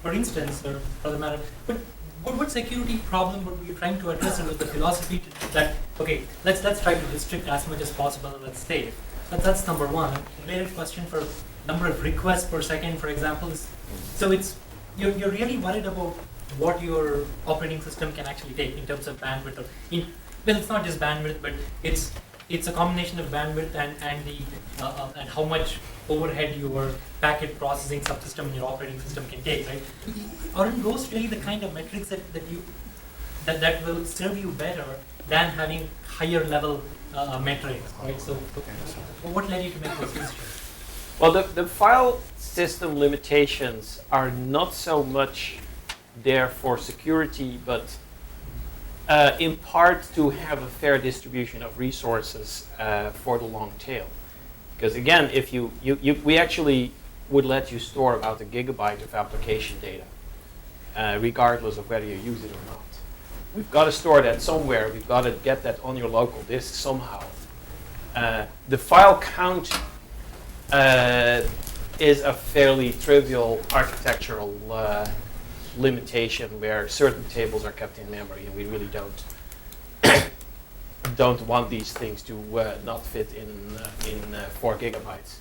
for instance, or for the matter, but what security problem were we trying to address with the philosophy that okay, let's try to restrict as much as possible and let's save. That's number one. A related question for number of requests per second, for example, is you're really worried about what your operating system can actually take in terms of bandwidth, or well, it's not just bandwidth, but it's a combination of bandwidth and the and how much overhead your packet processing subsystem in your operating system can take, right? Aren't those really the kind of metrics that will serve you better than having higher level metrics, right? So, what led you to make this decision? Well, the file system limitations are not so much there for security, but in part to have a fair distribution of resources for the long tail. Because again, if we actually would let you store about 1 gigabyte of application data, regardless of whether you use it or not. We've got to store that somewhere. We've got to get that on your local disk somehow. The file count is a fairly trivial architectural limitation where certain tables are kept in memory, and we really don't want these things to not fit in 4 gigabytes.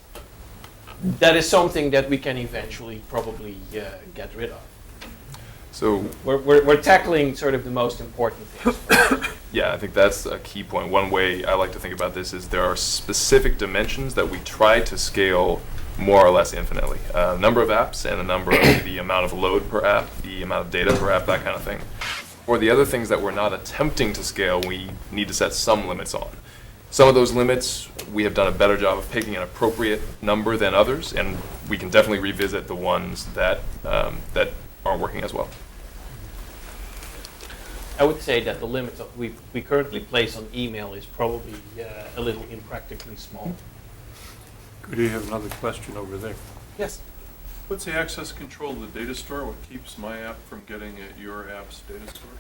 That is something that we can eventually probably get rid of. So we're tackling sort of the most important things. yeah, I think that's a key point. One way I like to think about this is there are specific dimensions that we try to scale more or less infinitely. Number of apps and the number of the amount of load per app, the amount of data per app, that kind of thing. For the other things that we're not attempting to scale, we need to set some limits on. Some of those limits, we have done a better job of picking an appropriate number than others, and we can definitely revisit the ones that aren't working as well. I would say that the limit that we currently place on email is probably a little impractically small. Could you have another question over there? Yes. What's the access control of the data store? What keeps my app from getting at your app's data store?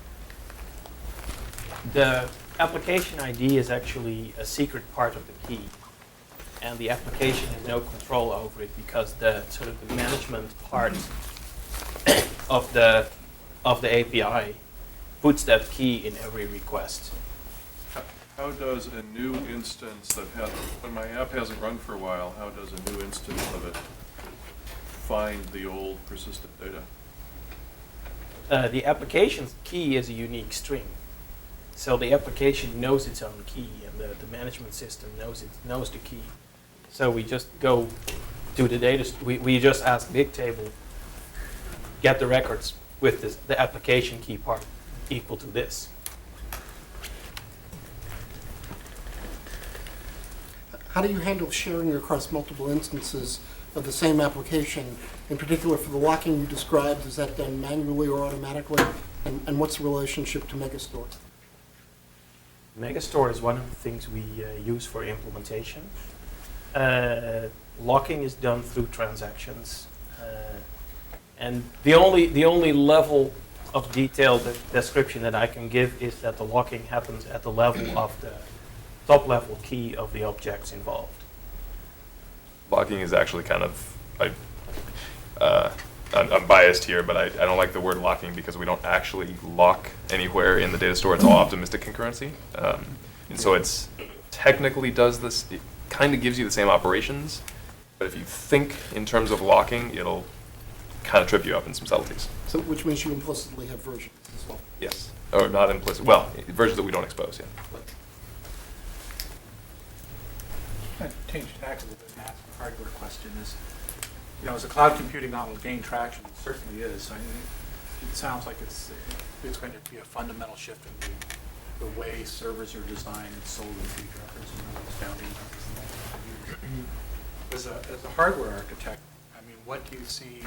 The application ID is actually a secret part of the key, and the application has no control over it because the sort of the management part of the of the API puts that key in every request. How does a new instance that when my app hasn't run for a while, how does a new instance of it find the old persistent data? The application's key is a unique string. So the application knows its own key, and the management system knows the key. So we just go to the data, we just ask Bigtable, get the records with this, the application key part equal to this. How do you handle sharing across multiple instances of the same application? In particular, for the locking you described, is that done manually or automatically? And what's the relationship to Megastore? Megastore is one of the things we use for implementation. Locking is done through transactions. And the only level of detailed description that I can give is that the locking happens at the level of the top level key of the objects involved. Locking is actually kind of, I'm biased here, but I don't like the word locking because we don't actually lock anywhere in the data store. It's all optimistic concurrency. And so it's technically does this, it kind of gives you the same operations, but if you think in terms of locking, it'll kind of trip you up in some subtleties. So, which means you implicitly have versions as well. Yes, or not implicit, well, versions that we don't expose, yeah. Change tack a little bit and ask a hardware question is, is a cloud computing model gain traction? It certainly is. I mean, it sounds like it's going to be a fundamental shift in the way servers are designed and sold in the future. I've heard some really astounding numbers. As a hardware architect, I mean, what do you see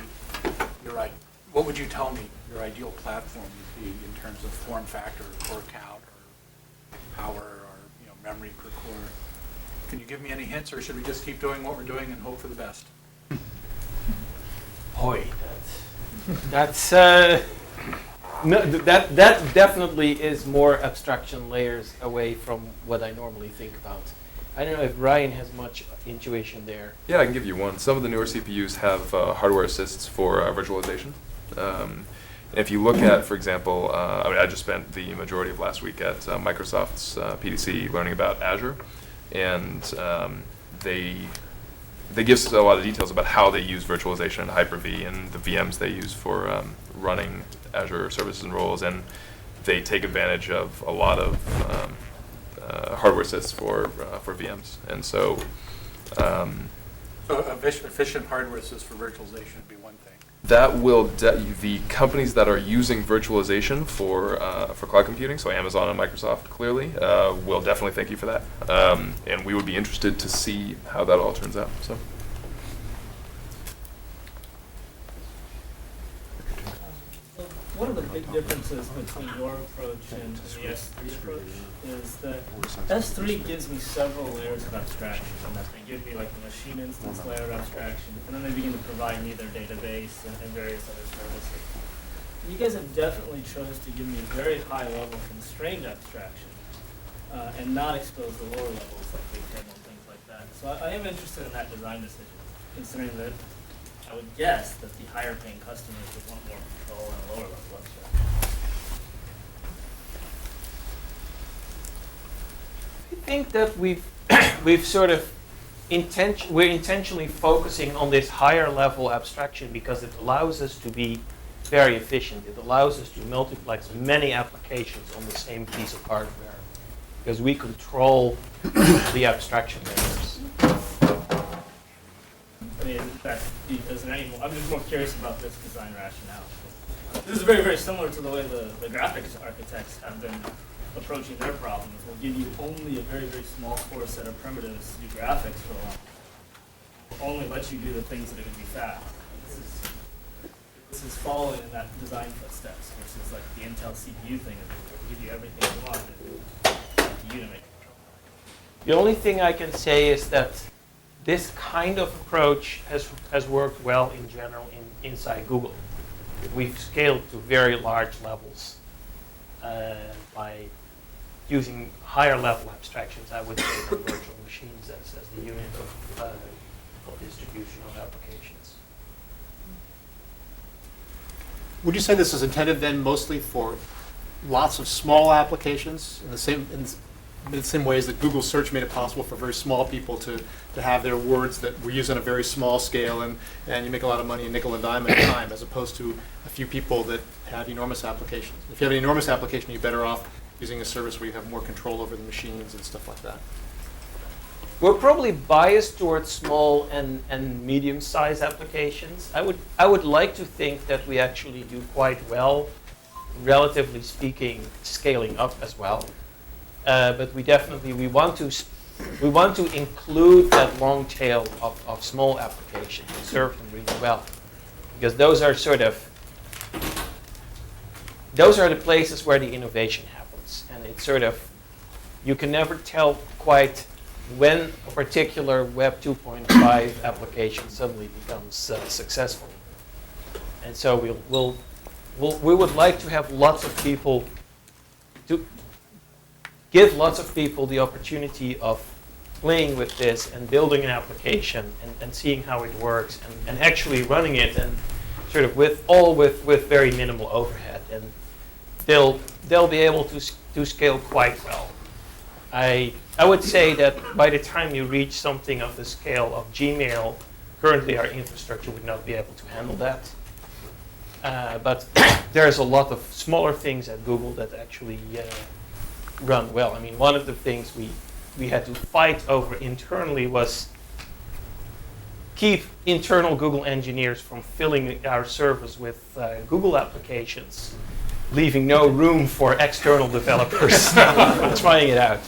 what would you tell me your ideal platform would be in terms of form factor, or core count, or power, or memory per core? Can you give me any hints, or should we just keep doing what we're doing and hope for the best? Boy, that's no, that definitely is more abstraction layers away from what I normally think about. I don't know if Ryan has much intuition there. Yeah, I can give you one. Some of the newer CPUs have hardware assists for virtualization. And if you look at, for example, I just spent the majority of last week at Microsoft's PDC learning about Azure, and they give us a lot of details about how they use virtualization in Hyper-V and the VMs they use for running Azure services and roles, and they take advantage of a lot of hardware assists for VMs, and so. So efficient hardware assist for virtualization would be one thing. That will the companies that are using virtualization for cloud computing, so Amazon and Microsoft clearly, will definitely thank you for that, and we would be interested to see how that all turns out. So. One of the big differences between your approach and the S3 approach is that S3 gives me several layers of abstraction, and that they give me like a machine instance layer of abstraction, and then they begin to provide me their database and various other services. You guys have definitely chose to give me very high level constrained abstraction and not expose the lower levels like Bigtable and things like that. So I am interested in that design decision, considering that I would guess that the higher paying customers would want more control and a lower level abstraction. I think that we've sort of we're intentionally focusing on this higher level abstraction because it allows us to be very efficient. It allows us to multiplex many applications on the same piece of hardware because we control the abstraction layers. I mean, in fact, I'm just more curious about this design rationale. This is very, very similar to the way the graphics architects have been approaching their problems. We'll give you only a very, very small core set of primitives to do graphics for a while. We'll only let you do the things that are going to be fast. This is following in that design footsteps, which is like the Intel CPU thing. We'll give you everything you want, and it's up to you to make it. The only thing I can say is that this kind of approach has worked well in general inside Google. We've scaled to very large levels by using higher level abstractions, I would say, than virtual machines as the unit of distribution of applications. would you say this is intended then mostly for lots of small applications in the same ways that Google search made it possible for very small people to have their words that were used on a very small scale, and you make a lot of money in nickel and dime at a time, as opposed to a few people that have enormous applications? If you have an enormous application, you're better off using a service where you have more control over the machines and stuff like that. We're probably biased towards small and medium-sized applications. I would like to think that we actually do quite well, relatively speaking, scaling up as well. But we want to include that long tail of small applications and serve them really well, because those are the places where the innovation happens, and it's you can never tell quite when a particular Web 2.5 application suddenly becomes successful. And so we would like to have lots of people, to give lots of people the opportunity of playing with this and building an application and seeing how it works and actually running it, and with very minimal overhead. And they'll be able to scale quite well. I would say that by the time you reach something of the scale of Gmail, currently our infrastructure would not be able to handle that. But there's a lot of smaller things at Google that actually run well. I mean, one of the things we had to fight over internally was keep internal Google engineers from filling our servers with Google applications, leaving no room for external developers trying it out.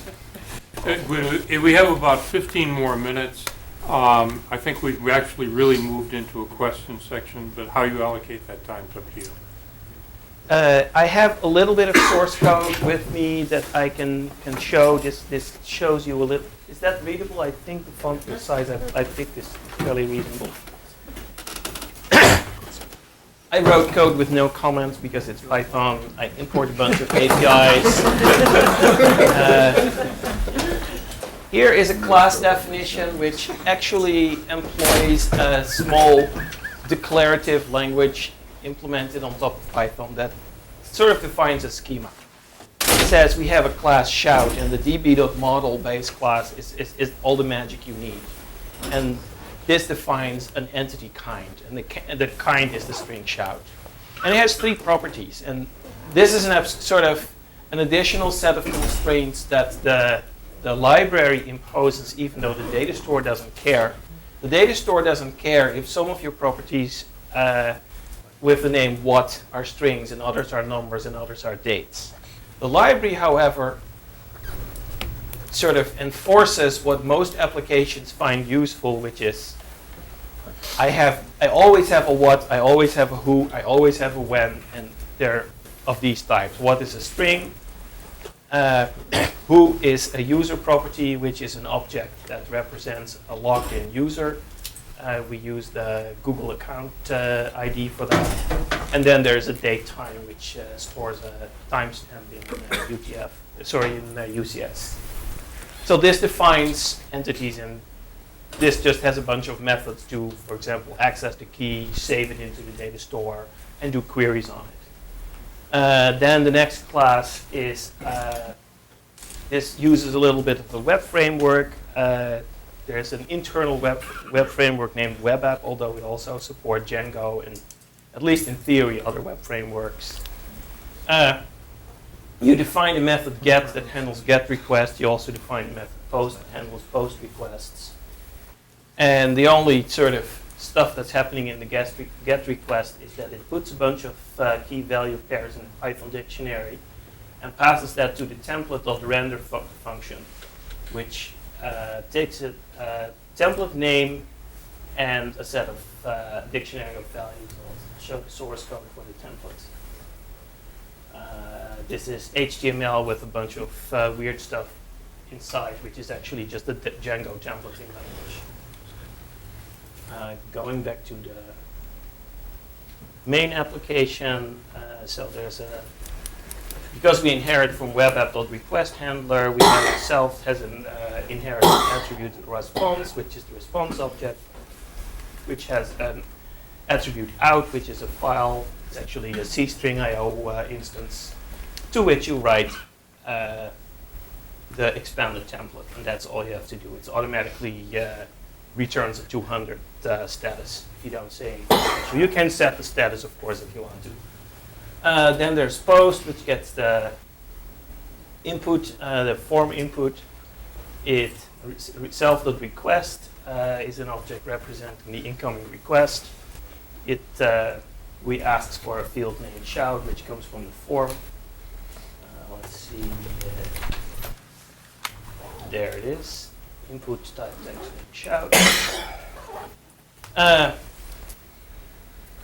We have about 15 more minutes. I think we've actually really moved into a question section, but how you allocate that time is up to you. I have a little bit of source code with me that I can show. This shows you a little. Is that readable? I think the font size I picked is fairly reasonable. I wrote code with no comments because it's Python. I import a bunch of APIs. Here is a class definition which actually employs a small declarative language implemented on top of Python that sort of defines a schema. It says we have a class shout, and the db.model base class is all the magic you need. And this defines an entity kind, and the kind is the string shout. And it has 3 properties, and this is an additional set of constraints that the library imposes, even though the data store doesn't care. The data store doesn't care if some of your properties with the name what are strings, and others are numbers, and others are dates. The library, however, enforces what most applications find useful, which is I always have a what, I always have a who, I always have a when, and they're of these types. What is a string? Who is a user property, which is an object that represents a logged-in user. We use the Google account ID for that. And then there's a date time, which stores a timestamp in UCS. So this defines entities, and this just has a bunch of methods to, for example, access the key, save it into the data store, and do queries on it. Then the next class is, this uses a little bit of the web framework. There's an internal web framework named Web App, although we also support Django and, at least in theory, other web frameworks. You define a method get that handles get requests. You also define a method post that handles post requests. And the only sort of stuff that's happening in the get request is that it puts a bunch of key value pairs in the Python dictionary and passes that to the template of the render function, which takes a template name and a set of dictionary of values. I'll show the source code for the template. This is HTML with a bunch of weird stuff inside, which is actually just a Django templating language. Going back to the main application, so there's because we inherit from webapp.requestHandler, we have itself has an inherited attribute response, which is the response object, which has an attribute out, which is a file. It's actually a C string IO instance to which you write the expanded template, and that's all you have to do. It automatically returns a 200 status if you don't say anything. So you can set the status, of course, if you want to. Then there's post, which gets the input, the form input. It self.request is an object representing the incoming request. It we ask for a field named shout, which comes from the form. Let's see. There it is. Input type text named shout.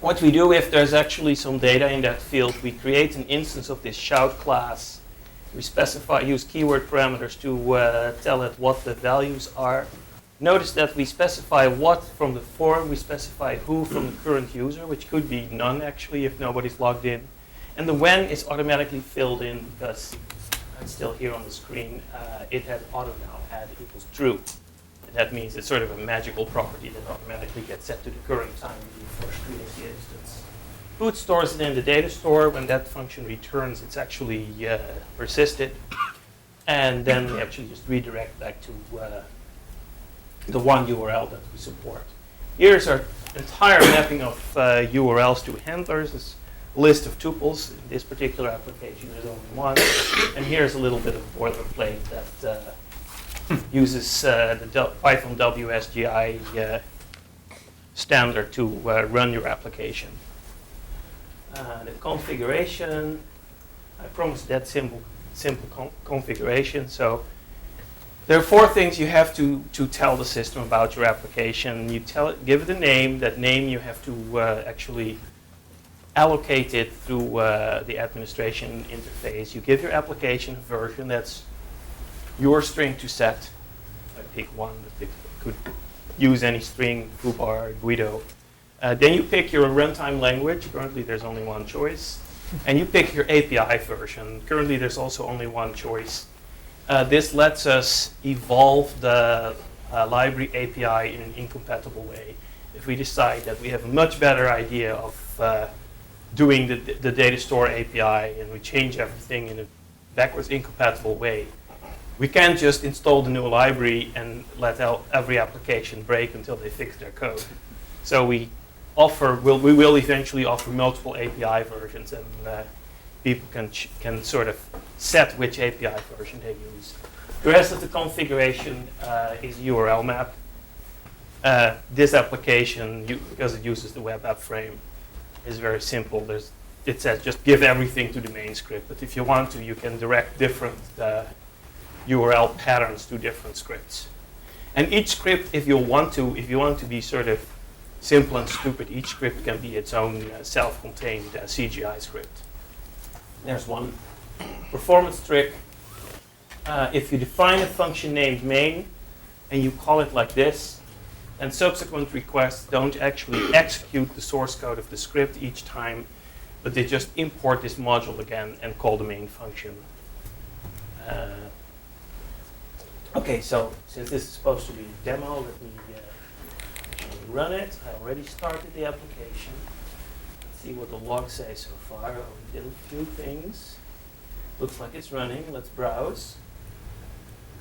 What we do if there's actually some data in that field, we create an instance of this shout class. We use keyword parameters to tell it what the values are. Notice that we specify what from the form, we specify who from the current user, which could be none actually if nobody's logged in. And the when is automatically filled in because it's still here on the screen. It had auto now add equals true. And that means it's sort of a magical property that automatically gets set to the current time when you first create the instance. Boot stores it in the data store. When that function returns, it's actually persisted. And then we actually just redirect back to the one URL that we support. Here's our entire mapping of URLs to handlers. It's a list of tuples. In this particular application, there's only one. And here's a little bit of boilerplate that uses the Python WSGI standard to run your application. The configuration, I promised that simple configuration. So there are 4 things you have to tell the system about your application. You give it a name. That name you have to actually allocate it through the administration interface. You give your application a version that's your string to set. I pick one, but it could use any string, foobar, Guido. Then you pick your runtime language. Currently, there's only one choice. And you pick your API version. Currently, there's also only one choice. This lets us evolve the library API in an incompatible way. If we decide that we have a much better idea of doing the data store API and we change everything in a backwards incompatible way, we can't just install the new library and let every application break until they fix their code. So we will eventually offer multiple API versions, and people can sort of set which API version they use. The rest of the configuration is URL map. This application, because it uses the web app frame, is very simple. It says just give everything to the main script, but if you want to, you can direct different URL patterns to different scripts. And each script, if you want to be sort of simple and stupid, each script can be its own self-contained CGI script. There's one performance trick. If you define a function named main and you call it like this, and subsequent requests don't actually execute the source code of the script each time, but they just import this module again and call the main function. Okay, so since this is supposed to be a demo, let me run it. I already started the application. Let's see what the logs say so far. I did a few things. Looks like it's running. Let's browse.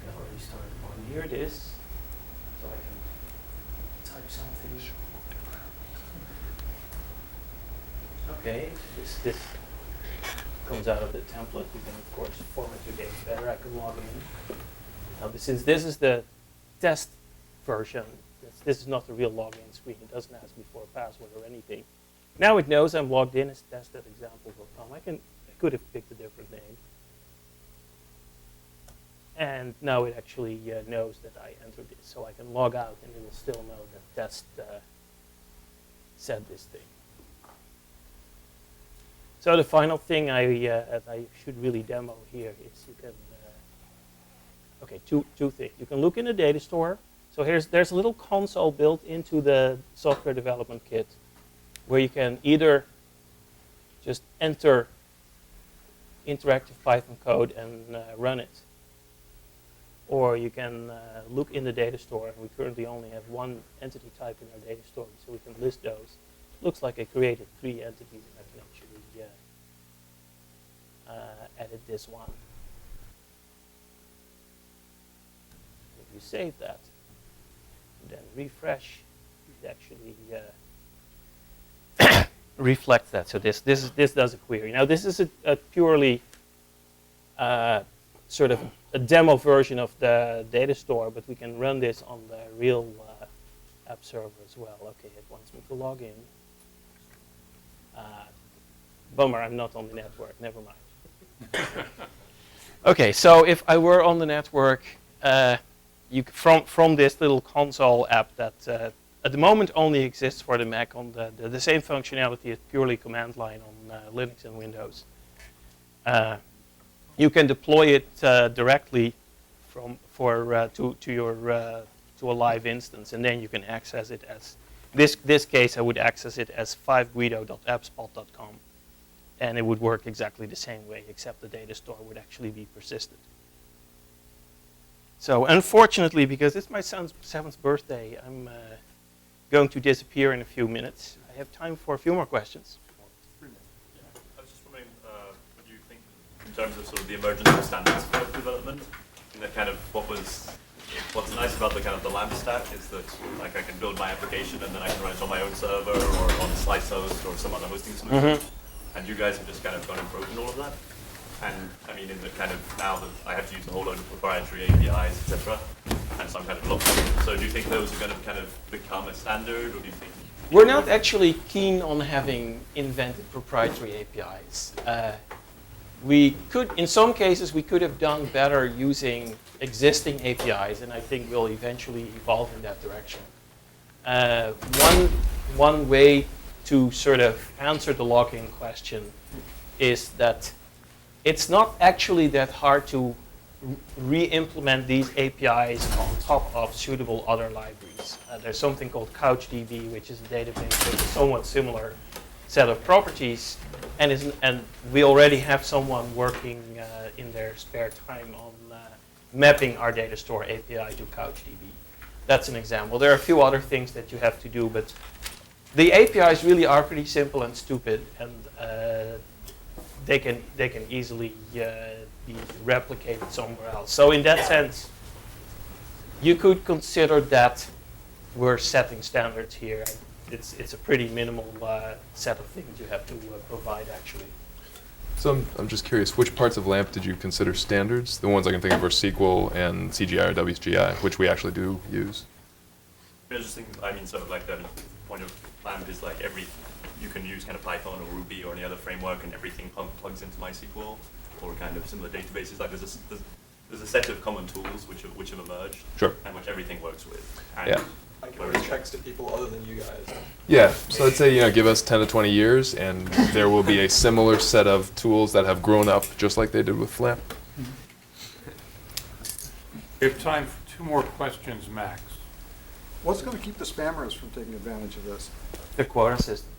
I already started one. Here it is. So I can type something. Okay, this comes out of the template. You can, of course, format your data better. I can log in. Now, since this is the test version, this is not the real login screen. It doesn't ask me for a password or anything. Now it knows I'm logged in as test.example.com. I could have picked a different name. And now it actually knows that I entered this. So I can log out and it will still know that test said this thing. So the final thing I should really demo here is you can, two things. You can look in the data store. So there's a little console built into the software development kit where you can either just enter interactive Python code and run it, or you can look in the data store. And we currently only have one entity type in our data store, so we can list those. looks like I created 3 entities, and I can actually edit this one. If you save that, then refresh, it actually reflects that. So this does a query. Now this is a purely sort of a demo version of the data store, but we can run this on the real app server as well. Okay, it wants me to log in. Bummer, I'm not on the network. Never mind. Okay, so if I were on the network, from this little console app that at the moment only exists for the Mac on the same functionality as purely command line on Linux and Windows. You can deploy it directly to a live instance, and then you can access it as this case. I would access it as 5guido.appspot.com, and it would work exactly the same way, except the data store would actually be persisted. So unfortunately, because it's my son's 7th birthday, I'm going to disappear in a few minutes. I have time for a few more questions. I was just wondering, what do you think in terms of sort of the emergence of standards for development? And that kind of what's nice about the kind of the LAMP stack is that like I can build my application and then I can run it on my own server or on SliceHost or some other hosting solution. And you guys have just kind of gone and broken all of that. And I mean, in the kind of now that I have to use a whole load of proprietary APIs, etc., and so I'm kind of locked. So do you think those are going to kind of become a standard, or do you think? We're not actually keen on having invented proprietary APIs. We could, in some cases, we could have done better using existing APIs, and I think we'll eventually evolve in that direction. One way to sort of answer the logging question is that it's not actually that hard to re-implement these APIs on top of suitable other libraries. There's something called CouchDB, which is a database with a somewhat similar set of properties, and we already have someone working in their spare time on mapping our data store API to CouchDB. That's an example. There are a few other things that you have to do, but the APIs really are pretty simple and stupid, and they can easily be replicated somewhere else. So in that sense, you could consider that we're setting standards here. It's a pretty minimal set of things you have to provide, actually. So I'm just curious, which parts of LAMP did you consider standards? The ones I can think of are SQL and CGI or WGI, which we actually do use. I was just thinking, I mean, so like the point of LAMP is like you can use kind of Python or Ruby or any other framework, and everything plugs into MySQL or kind of similar databases. Like there's a set of common tools which have emerged, sure, and which everything works with. And yeah. I can write checks to people other than you guys. Yeah, so I'd say, give us 10 to 20 years, and there will be a similar set of tools that have grown up just like they did with LAMP. We have time for 2 more questions, max. What's going to keep the spammers from taking advantage of this? The quota system.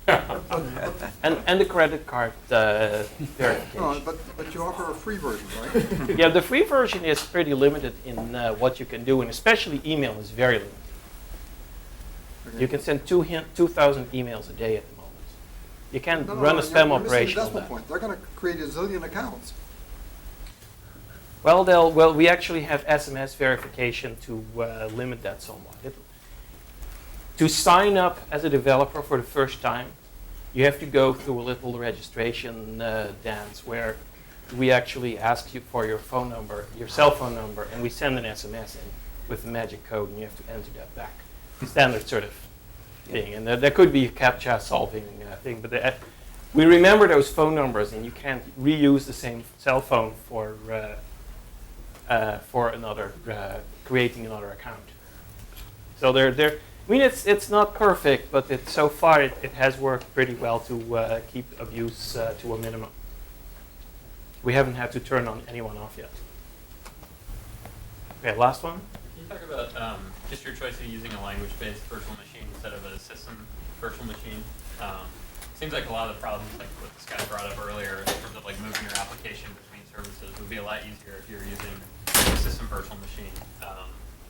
and the credit card verification. No, but you offer a free version, right? Yeah, the free version is pretty limited in what you can do, and especially email is very limited. Okay. You can send 2,000 emails a day at the moment. You can't run a spam operation on that. They're going to create a zillion accounts. Well, we actually have SMS verification to limit that somewhat. To sign up as a developer for the first time, you have to go through a little registration dance where we actually ask you for your phone number, your cell phone number, and we send an SMS in with a magic code, and you have to enter that back. Standard sort of thing. And there could be a CAPTCHA solving thing, but we remember those phone numbers, and you can't reuse the same cell phone for creating another account. So I mean, it's not perfect, but so far it has worked pretty well to keep abuse to a minimum. We haven't had to turn anyone off yet. Okay, last one. Can you talk about just your choice of using a language-based virtual machine instead of a system virtual machine? Seems like a lot of the problems, like what this guy brought up earlier, in terms of like moving your application between services, would be a lot easier if you're using a system virtual machine,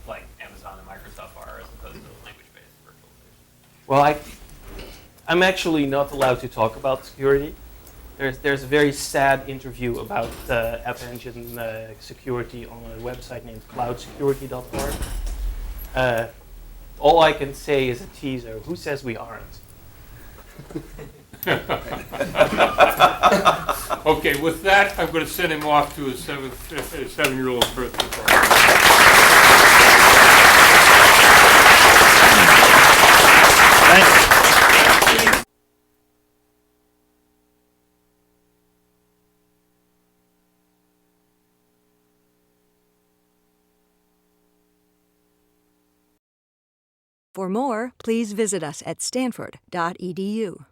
like Amazon and Microsoft are, as opposed to language-based virtualization. Well, I'm actually not allowed to talk about security. There's a very sad interview about App Engine security on a website named cloudsecurity.org. All I can say is a teaser. Who says we aren't? Okay, with that, I'm going to send him off to his seven-year-old birthday party. Thanks. For more, please visit us at stanford.edu.